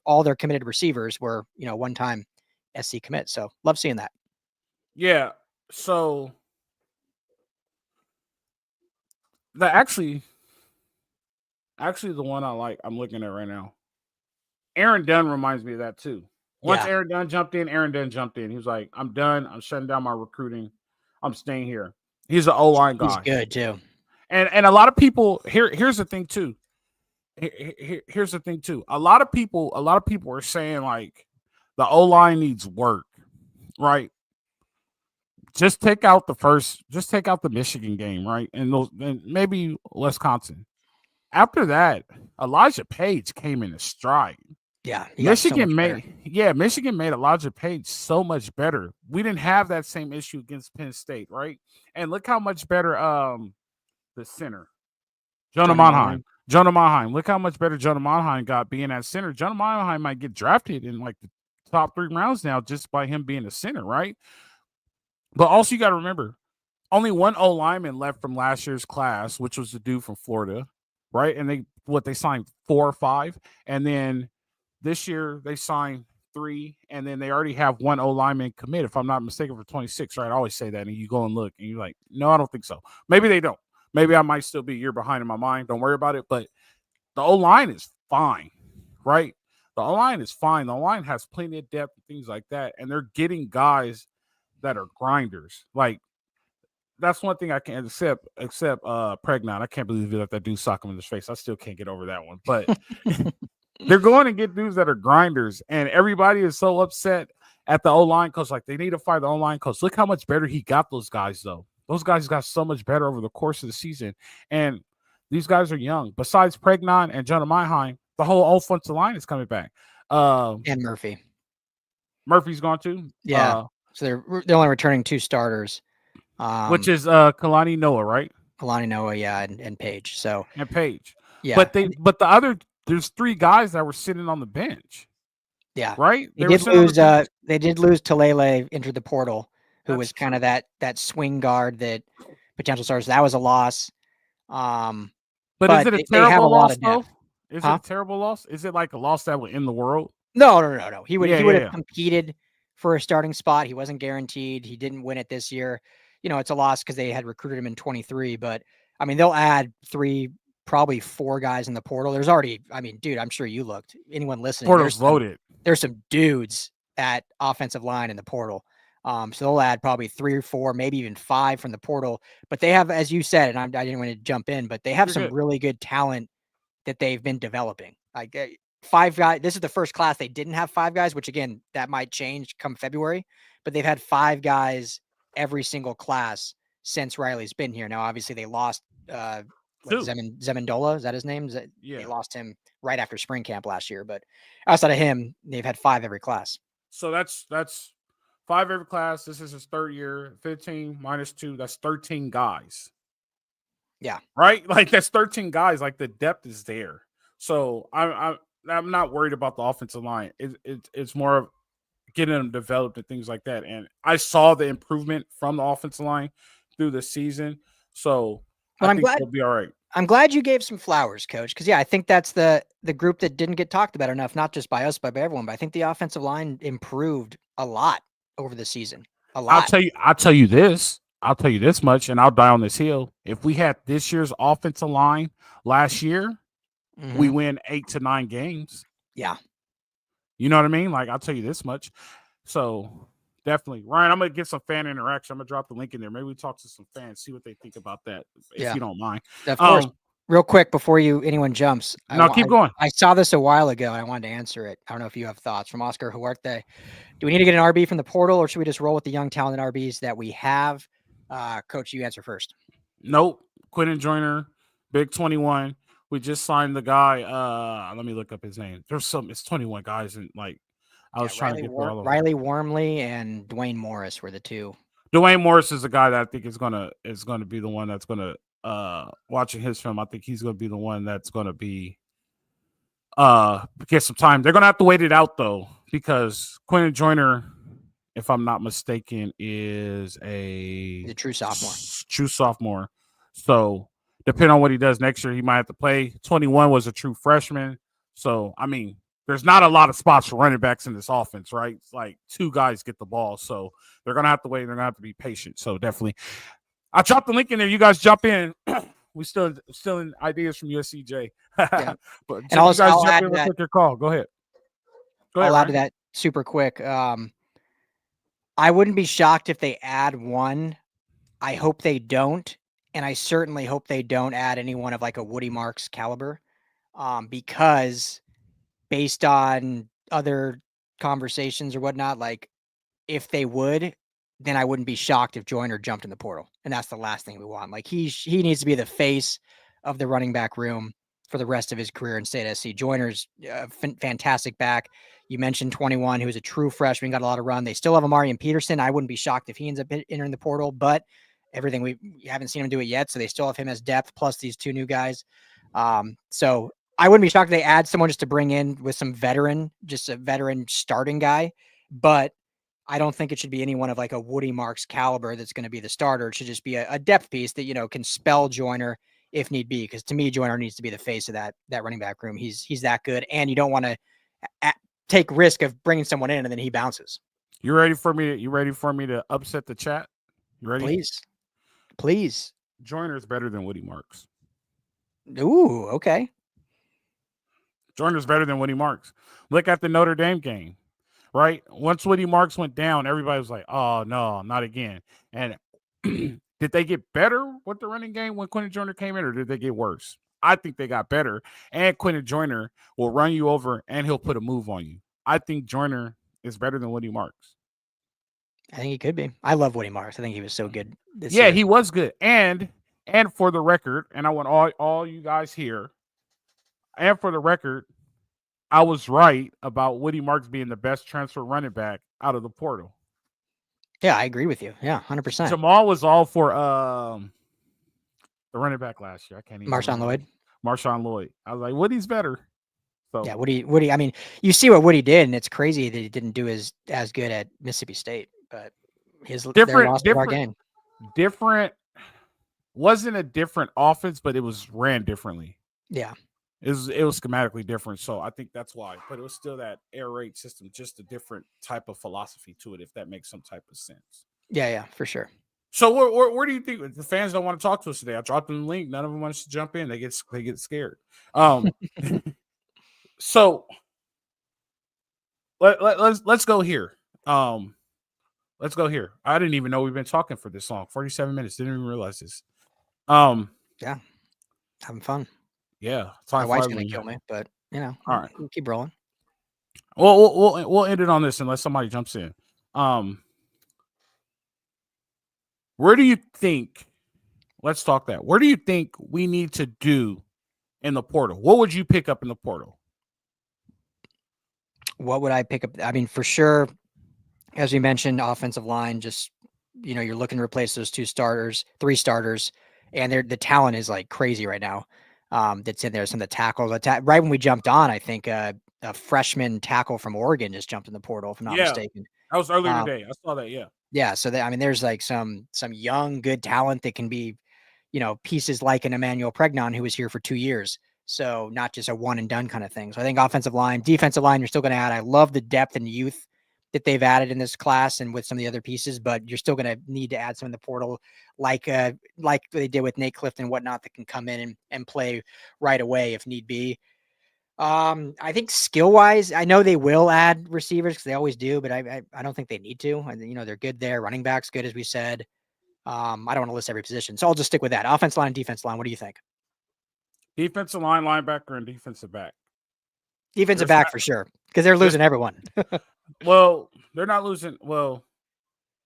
all their committed receivers were, one-time SC commit. So love seeing that. Yeah. So actually the one I'm looking at right now. Aaron Dunn reminds me of that too. Once Aaron Dunn jumped in, He was like, I'm done. I'm shutting down my recruiting. I'm staying here. He's an O-line guy. He's good too. And a lot of people here's the thing too. Here's the thing too. A lot of people are saying like the O-line needs work, right? Just take out the Michigan game, right? And maybe Wisconsin. After that, Elijah Page came in a stride. Yeah, Michigan made Elijah Page so much better. We didn't have that same issue against Penn State, right? And look how much better the center, Jonah Monheim. Look how much better Jonah Monheim got being at center. Jonah Monheim might get drafted in like the top 3 rounds now just by him being a center, right? But also you got to remember, only one O lineman left from last year's class, which was the dude from Florida, right? And they signed 4 or 5, and then this year they signed 3, and then they already have 1 O lineman commit, if I'm not mistaken, for 26, right? I always say that, and you go and look, and you're like, no, I don't think so. Maybe they don't. Maybe I might still be a year behind in my mind. Don't worry about it. But the O-line is fine, right? The O-line is fine. The O-line has plenty of depth and things like that, and they're getting guys that are grinders. Like, that's one thing I can't accept Pregnant. I can't believe they let that dude sock him in his face. I still can't get over that one. But they're going to get dudes that are grinders, and everybody is so upset at the O-line coach. Like, they need to fire the O-line coach. Look how much better he got those guys, though. Those guys got so much better over the course of the season. And these guys are young. Besides Pregnon and Jonah Monheim, the whole offensive line is coming back. And Murphy. Murphy's gone too? Yeah. So they're only returning 2 starters. Which is Kalani Noah, right? Kalani Noah, yeah, and Page. So and Page. Yeah. There's 3 guys that were sitting on the bench. Yeah. Right? They did lose Talele into the portal, who was kind of that swing guard that potential stars. That was a loss. But is it a terrible loss, though? Is it a terrible loss? Is it like a loss that would end the world? No. He would have competed for a starting spot. He wasn't guaranteed. He didn't win it this year. It's a loss because they had recruited him in 23. But, I mean, they'll add 3, probably 4 guys in the portal. There's already, I mean, dude, I'm sure you looked. Anyone listening? Portal's loaded. There's some dudes at offensive line in the portal. So they'll add probably 3 or 4, maybe even 5 from the portal. But they have, as you said, and I didn't want to jump in, but they have really good talent that they've been developing. Like 5 guys. This is the first class they didn't have 5 guys, which again, that might change come February. But they've had 5 guys every single class since Riley's been here. Now, obviously, they lost Zemendola. Is that his name? They lost him right after spring camp last year. But outside of him, they've had 5 every class. So that's 5 every class. This is his 3rd year. 15 minus 2. That's 13 guys. Yeah. Right? Like, that's 13 guys. Like, the depth is there. So I'm not worried about the offensive line. It's more of getting them developed and things like that. And I saw the improvement from the offensive line through the season. So I think they'll be all right. I'm glad you gave some flowers, Coach, because I think that's the group that didn't get talked about enough, not just by us, but by everyone. But I think the offensive line improved a lot over the season. A lot. I'll tell you this much, and I'll die on this hill. If we had this year's offensive line last year, we win 8 to 9 games. Yeah. You know what I mean? Like, I'll tell you this much. So definitely. Ryan, I'm going to get some fan interaction. I'm going to drop the link in there. Maybe we talk to some fans, see what they think about that, if you don't mind. Of course. Real quick, before anyone jumps. Keep going. I saw this a while ago, and I wanted to answer it. I don't know if you have thoughts from Oscar Huarte. Do we need to get an RB from the portal, or should we just roll with the young, talented RBs that we have? Coach, you answer first. Nope. Quentin Joyner, Big 21. We just signed the guy. Let me look up his name. It's 21 guys, and like I was trying to get all of them. Riley Wormley and Dwayne Morris were the 2. Dwayne Morris is the guy that I think is gonna be the one that's gonna watching his film. I think he's gonna be the one that's gonna be get some time. They're gonna have to wait it out though, because Quentin Joyner, if I'm not mistaken, is a true sophomore. True sophomore. So depending on what he does next year, he might have to play. 21 was a true freshman. So, I mean, there's not a lot of spots for running backs in this offense, right? It's like 2 guys get the ball. So they're going to have to wait. They're going to have to be patient. So definitely. I dropped the link in there. You guys jump in. We still in ideas from USCJ. Yeah. But and also, you guys jump in, we'll take your call. Go ahead. I'll add to that. super quick. I wouldn't be shocked if they add one. I hope they don't, and I certainly hope they don't add anyone of like a Woody Marks caliber, because based on other conversations or whatnot, like if they would, then I wouldn't be shocked if Joyner jumped in the portal, and that's the last thing we want. Like he needs to be the face of the running back room for the rest of his career in State SC. Joyner's a fantastic back. You mentioned 21, who is a true freshman, got a lot of run. They still have Amari and Peterson. I wouldn't be shocked if he ends up entering the portal, but everything we haven't seen him do it yet, so they still have him as depth plus these two new guys. So I wouldn't be shocked if they add someone just to bring in with some veteran, just a veteran starting guy, but I don't think it should be anyone of like a Woody Marks caliber that's going to be the starter. It should just be a depth piece that, can spell Joyner if need be. Because to me, Joyner needs to be the face of that running back room. He's that good, and you don't want to take risk of bringing someone in and then he bounces. You ready for me? You ready for me to upset the chat? You ready? Please. Joyner's better than Woody Marks. Ooh, okay. Joyner's better than Woody Marks. Look at the Notre Dame game. Right? Once Woody Marks went down, everybody was like, oh, no, not again. And did they get better with the running game when Quentin Joyner came in, or did they get worse? I think they got better. And Quentin Joyner will run you over, and he'll put a move on you. I think Joyner is better than Woody Marks. I think he could be. I love Woody Marks. I think he was so good this year. Yeah, he was good. And for the record, and I want all you guys here, and for the record, I was right about Woody Marks being the best transfer running back out of the portal. Yeah, I agree with you. Yeah, 100%. Jamal was all for the running back last year. I can't even Marshawn Lloyd. Marshawn Lloyd. I was like, Woody's better. So yeah, Woody. I mean, you see what Woody did, and it's crazy that he didn't do as good at Mississippi State. But his different wasn't a different offense, but it was ran differently. Yeah. It was schematically different, so I think that's why. But it was still that air raid system, just a different type of philosophy to it, if that makes some type of sense. Yeah, for sure. So where do you think the fans don't want to talk to us today? I dropped them the link. None of them wants to jump in. They get scared. So let's go here. Let's go here. I didn't even know we've been talking for this long. 47 minutes. Didn't even realize this. Yeah, having fun. Yeah, my wife's gonna kill me, but all right, we'll keep rolling. Well, we'll end it on this unless somebody jumps in. Where do you think? Let's talk that. Where do you think we need to do in the portal? What would you pick up in the portal? What would I pick up? I mean, for sure, as we mentioned, offensive line. Just you're looking to replace those 3 starters, and the talent is like crazy right now. That's in there. Some of the tackles. Right when we jumped on, I think a freshman tackle from Oregon just jumped in the portal, if I'm not mistaken. That was earlier today. I saw that. Yeah. Yeah. So there's like some young, good talent that can be, pieces like an Emmanuel Pregnon who was here for 2 years. So not just a one and done kind of thing. So I think offensive line, defensive line, you're still going to add. I love the depth and youth that they've added in this class and with some of the other pieces, but you're still going to need to add some in the portal, like they did with Nate Clifton and whatnot, that can come in and play right away if need be. I think skill wise, I know they will add receivers because they always do, but I don't think they need to. And they're good there. Running backs good, as we said. I don't want to list every position, so I'll just stick with that. Offensive line, defensive line. What do you think? Defensive line, linebacker, and defensive back. Defensive back for sure, because they're losing everyone. Well, they're not losing. Well,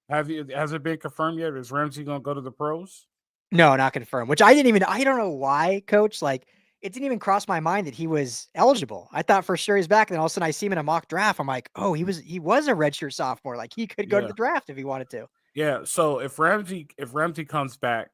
has it been confirmed yet? Is Ramsey going to go to the pros? No, not confirmed. Which I don't know why, Coach. Like, it didn't even cross my mind that he was eligible. I thought for sure he's back. And then all of a sudden I see him in a mock draft. I'm like, oh, he was a redshirt sophomore. Like, he could go to the draft if he wanted to. Yeah. So if Ramsey comes back,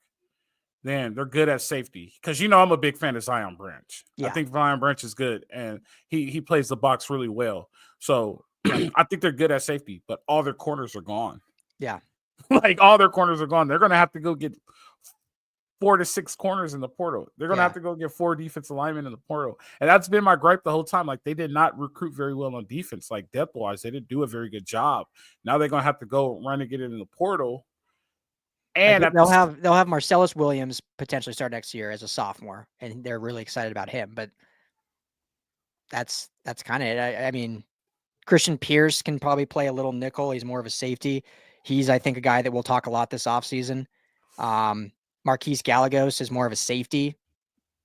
then they're good at safety. Because I'm a big fan of Zion Branch. Yeah. I think Zion Branch is good, and he plays the box really well. So I think they're good at safety, but all their corners are gone. Yeah. Like, all their corners are gone. They're going to have to go get 4 to 6 corners in the portal. They're going to have to go get 4 defensive linemen in the portal. And that's been my gripe the whole time. Like, they did not recruit very well on defense. Like, depth-wise, they didn't do a very good job. Now they're going to have to go run and get it in the portal. And they'll have Marcellus Williams potentially start next year as a sophomore, and they're really excited about him. But that's kind of it. I mean, Christian Pierce can probably play a little nickel. He's more of a safety. He's, I think, a guy that we'll talk a lot this offseason. Marquise Gallegos is more of a safety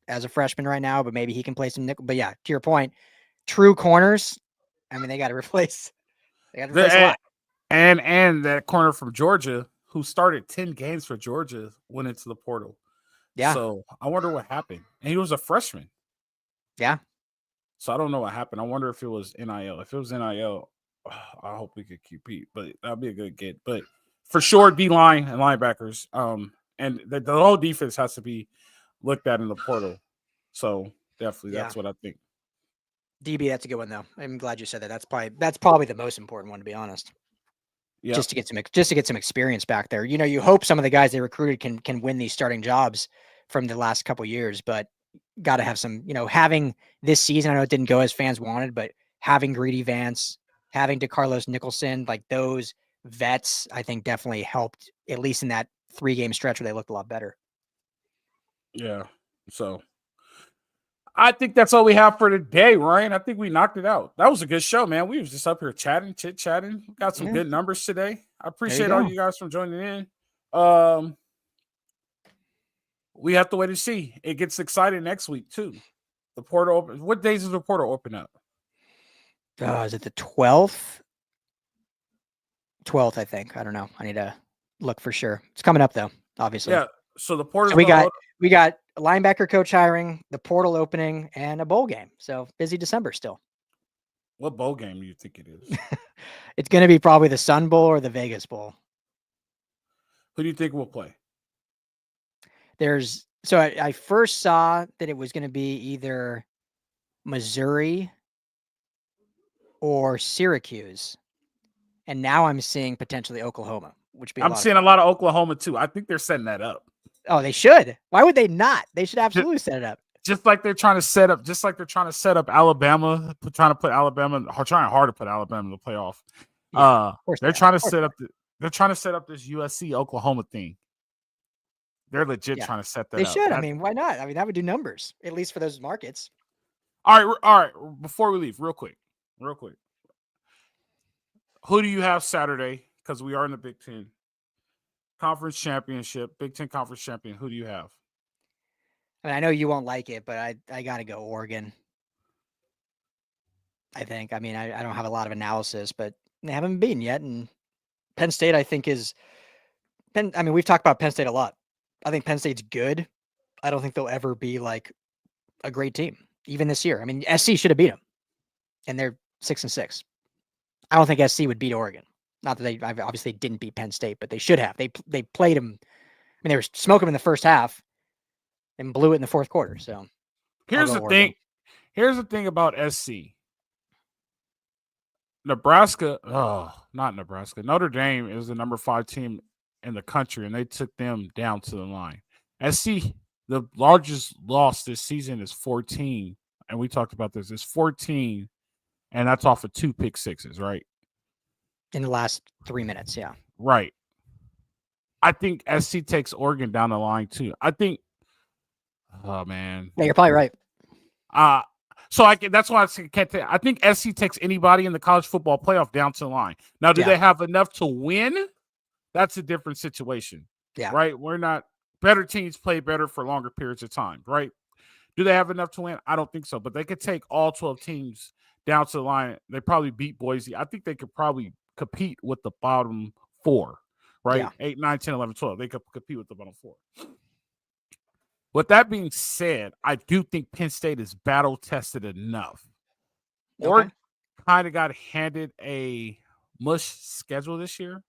as a freshman right now, but maybe he can play some nickel. But yeah, to your point, true corners, I mean, they got to replace a lot. And that corner from Georgia who started 10 games for Georgia went into the portal. Yeah. So I wonder what happened. And he was a freshman. Yeah. So I don't know what happened. I wonder if it was NIL. If it was NIL, I hope we could compete, but that'll be a good get. But for sure, D-line and linebackers. And the whole defense has to be looked at in the portal. So definitely, that's what I think. DB, that's a good one though. I'm glad you said that. That's probably the most important one, to be honest. Yeah. Just to get some experience back there. You know, you hope some of the guys they recruited can win these starting jobs from the last couple of years, but got to have some, you know, having this season, I know it didn't go as fans wanted, but having Greedy Vance, having DeCarlos Nicholson, like those vets, I think definitely helped, at least in that 3-game stretch where they looked a lot better. Yeah. So I think that's all we have for today, Ryan. I think we knocked it out. That was a good show, man. We was just up here chatting, chit-chatting. We got some good numbers today. I appreciate all you guys from joining in. We have to wait and see. It gets exciting next week, too. The portal open. What days does the portal open up? Is it the 12th? 12th, I think. I don't know. I need to look for sure. It's coming up, though, obviously. Yeah. So the portal. So we got a linebacker coach hiring, the portal opening, and a bowl game. So busy December still. What bowl game do you think it is? It's going to be probably the Sun Bowl or the Vegas Bowl. Who do you think will play? So I first saw that it was going to be either Missouri or Syracuse. And now I'm seeing potentially Oklahoma, which be I'm seeing a lot of Oklahoma too. I think they're setting that up. Oh, they should. Why would they not? They should absolutely set it up. Just like they're trying to set up Alabama, trying hard to put Alabama in the playoff. Yeah, they're trying to set up this USC Oklahoma thing. They're legit trying to set that up. They should. I mean, why not? I mean, that would do numbers, at least for those markets. All right. Before we leave, real quick. Who do you have Saturday? Because we are in the Big Ten Conference Championship, Big Ten Conference Champion. Who do you have? I mean, I know you won't like it, but I got to go Oregon. I think. I mean, I don't have a lot of analysis, but they haven't been beaten yet. And Penn State, I think, I mean, we've talked about Penn State a lot. I think Penn State's good. I don't think they'll ever be like a great team, even this year. I mean, SC should have beat them, and they're 6-6. I don't think SC would beat Oregon. Not that they obviously didn't beat Penn State, but they should have. They played them. I mean, they were smoking them in the first half and blew it in the fourth quarter. So here's the thing. Here's the thing about SC. Nebraska. Oh, not Nebraska. Notre Dame is the number 5 team in the country, and they took them down to the line. SC, the largest loss this season is 14, and we talked about this. It's 14, and that's off of 2 pick sixes, right? In the last 3 minutes, yeah. Right. I think SC takes Oregon down the line too. I think. Oh man. Yeah, you're probably right. So that's why I can't. I think SC takes anybody in the college football playoff down to the line. Now, do they have enough to win? That's a different situation. Yeah. Right. We're not. Better teams play better for longer periods of time. Right. Do they have enough to win? I don't think so. But they could take all 12 teams down to the line. They probably beat Boise. I think they could probably compete with the bottom 4. Right? Yeah. 8, 9, 10, 11, 12. They could compete with the bottom 4. With that being said, I do think Penn State is battle-tested enough. Okay. Or kind of got handed a mush schedule this year.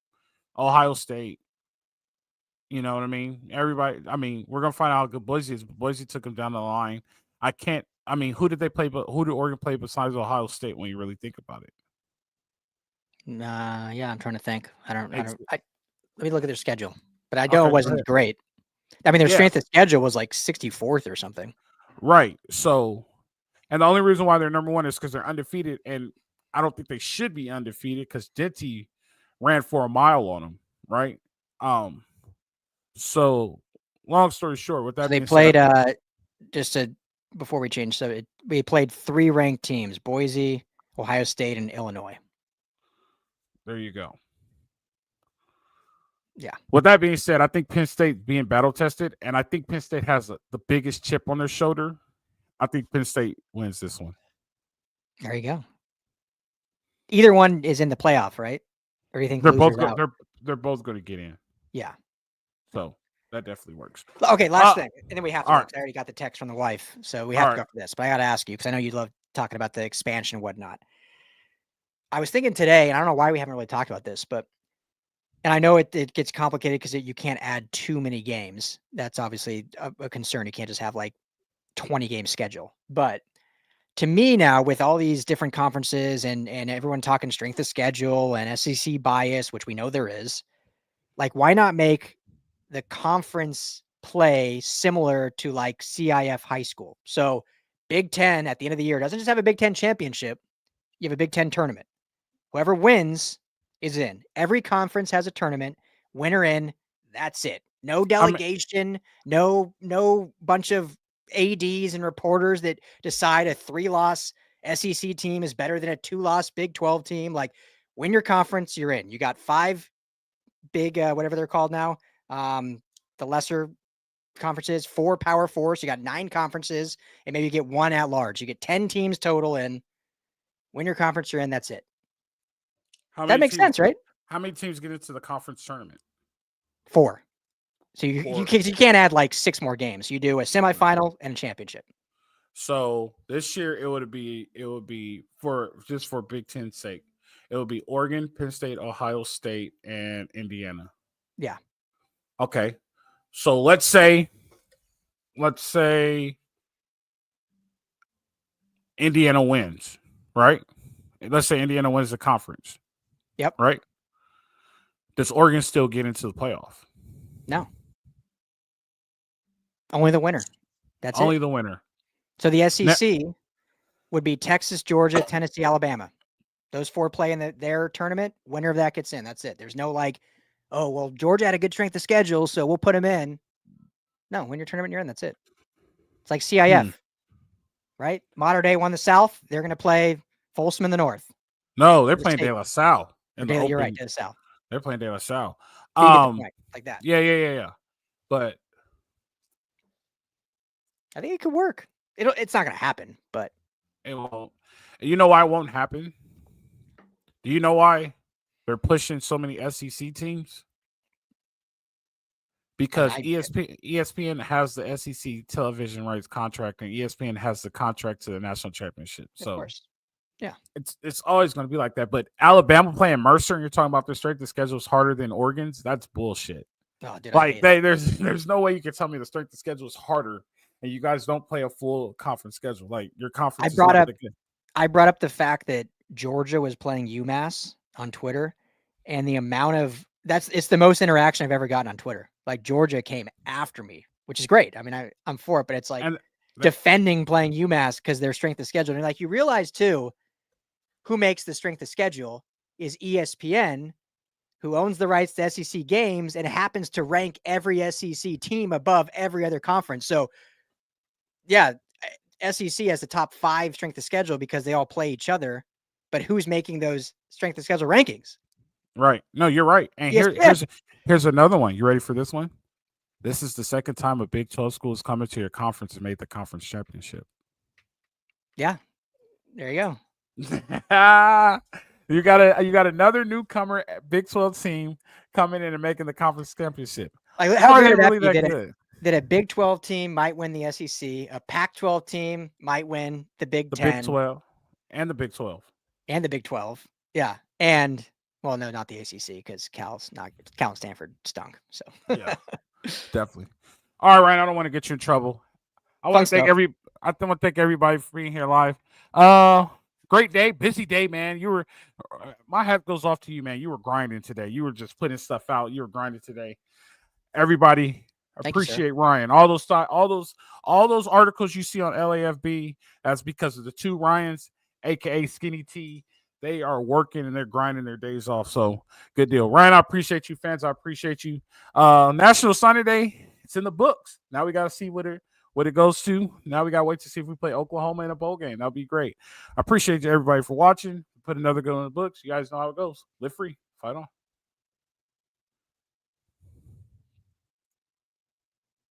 Ohio State. You know what I mean? Everybody, we're going to find out how good Boise is. Boise took them down the line. Who did Oregon play besides Ohio State when you really think about it? Yeah, I'm trying to think. Let me look at their schedule. But I know it wasn't great. I mean, their strength of schedule was like 64th or something. Right. So, and the only reason why they're number 1 is because they're undefeated. And I don't think they should be undefeated because Denty ran for a mile on them. Right. So, long story short, with that, they played before we change. So we played 3 ranked teams: Boise, Ohio State, and Illinois. There you go. Yeah. With that being said, I think Penn State being battle tested, and I think Penn State has the biggest chip on their shoulder. I think Penn State wins this one. There you go. Either one is in the playoff, right? Or you think They're losers both out? they're both going to get in. Yeah. So that definitely works. Okay, last thing, and then we have to. All right. I already got the text from the wife, so we have All to go for this. But I got to ask you because I know you love talking about the expansion and whatnot. I was thinking today, and I don't know why we haven't really talked about this, but and I know it gets complicated because you can't add too many games. That's obviously a concern. You can't just have like 20 game schedule. But to me now, with all these different conferences and everyone talking strength of schedule and SEC bias, which we know there is, like why not make the conference play similar to like CIF high school? So Big Ten at the end of the year doesn't just have a Big Ten championship. You have a Big Ten tournament. Whoever wins is in. Every conference has a tournament. Winner in. That's it. No delegation. No bunch of ADs and reporters that decide a 3-loss SEC team is better than a 2-loss Big 12 team. Like win your conference, you're in. You got 5 big, whatever they're called now. The lesser conferences, 4 Power 4. So you got 9 conferences and maybe you get 1 at large. You get 10 teams total in. Win your conference, you're in. That's it. That makes sense, right? How many teams get into the conference tournament? 4. So you can't add like 6 more games. You do a semifinal and a championship. So this year it would be for Big Ten's sake. It would be Oregon, Penn State, Ohio State, and Indiana. Yeah. Okay. So let's say Indiana wins, right? Let's say Indiana wins the conference. Yep. Right? Does Oregon still get into the playoff? No. Only the winner. That's only it. the winner. So the SEC would be Texas, Georgia, Tennessee, Alabama. Those 4 play in their tournament. Winner of that gets in. That's it. There's no like, oh, well, Georgia had a good strength of schedule, so we'll put them in. No, win your tournament, you're in. That's it. It's like CIF, right? Modern Day won the South. They're going to play Folsom in the North. No, they're playing De La Salle. You're right, De La Salle. They're playing De La Salle. Like that. Yeah. But I think it could work. It's not going to happen, but it won't. You know why it won't happen? Do you know why they're pushing so many SEC teams? Because ESPN has the SEC television rights contract, and ESPN has the contract to the national championship. So, of course. Yeah, it's always going to be like that. But Alabama playing Mercer, and you're talking about their strength of schedule is harder than Oregon's. That's bullshit. Oh, dude, like there's no way you can tell me the strength of schedule is harder, and you guys don't play a full conference schedule. Like your conference. I brought up the fact that Georgia was playing UMass on Twitter, and the amount of it's the most interaction I've ever gotten on Twitter. Like Georgia came after me, which is great. I mean, I'm for it, but it's like defending playing UMass because their strength of schedule. And like you realize too, who makes the strength of schedule is ESPN, who owns the rights to SEC games and happens to rank every SEC team above every other conference. So yeah, SEC has the top 5 strength of schedule because they all play each other, but who's making those strength of schedule rankings? Right. No, you're right. And here's another one. You ready for this one? This is the second time a Big 12 school has come into your conference and made the conference championship. Yeah. There you go. You got another newcomer Big 12 team coming in and making the conference championship. Like, how good really that good? That a Big 12 team might win the SEC, a Pac-12 team might win the Big 10. Big 12 and the Big 12. And the Big 12. Yeah. And well, no, not the ACC because Cal and Stanford stunk. So yeah, definitely. All right, Ryan, I don't want to get you in trouble. I want to thank everybody for being here live. Great day, busy day, man. My hat goes off to you, man. You were grinding today. You were just putting stuff out. You were grinding today. Everybody appreciate Ryan. All those articles you see on LAFB, that's because of the 2 Ryans, aka Skinny T. They are working and they're grinding their days off. So good deal. Ryan, I appreciate you. Fans, I appreciate you. National Signing Day, it's in the books. Now we got to see what what it goes to. Now we got to wait to see if we play Oklahoma in a bowl game. That'll be great. I appreciate everybody for watching. Put another good on the books. You guys know how it goes. Live free. Fight on.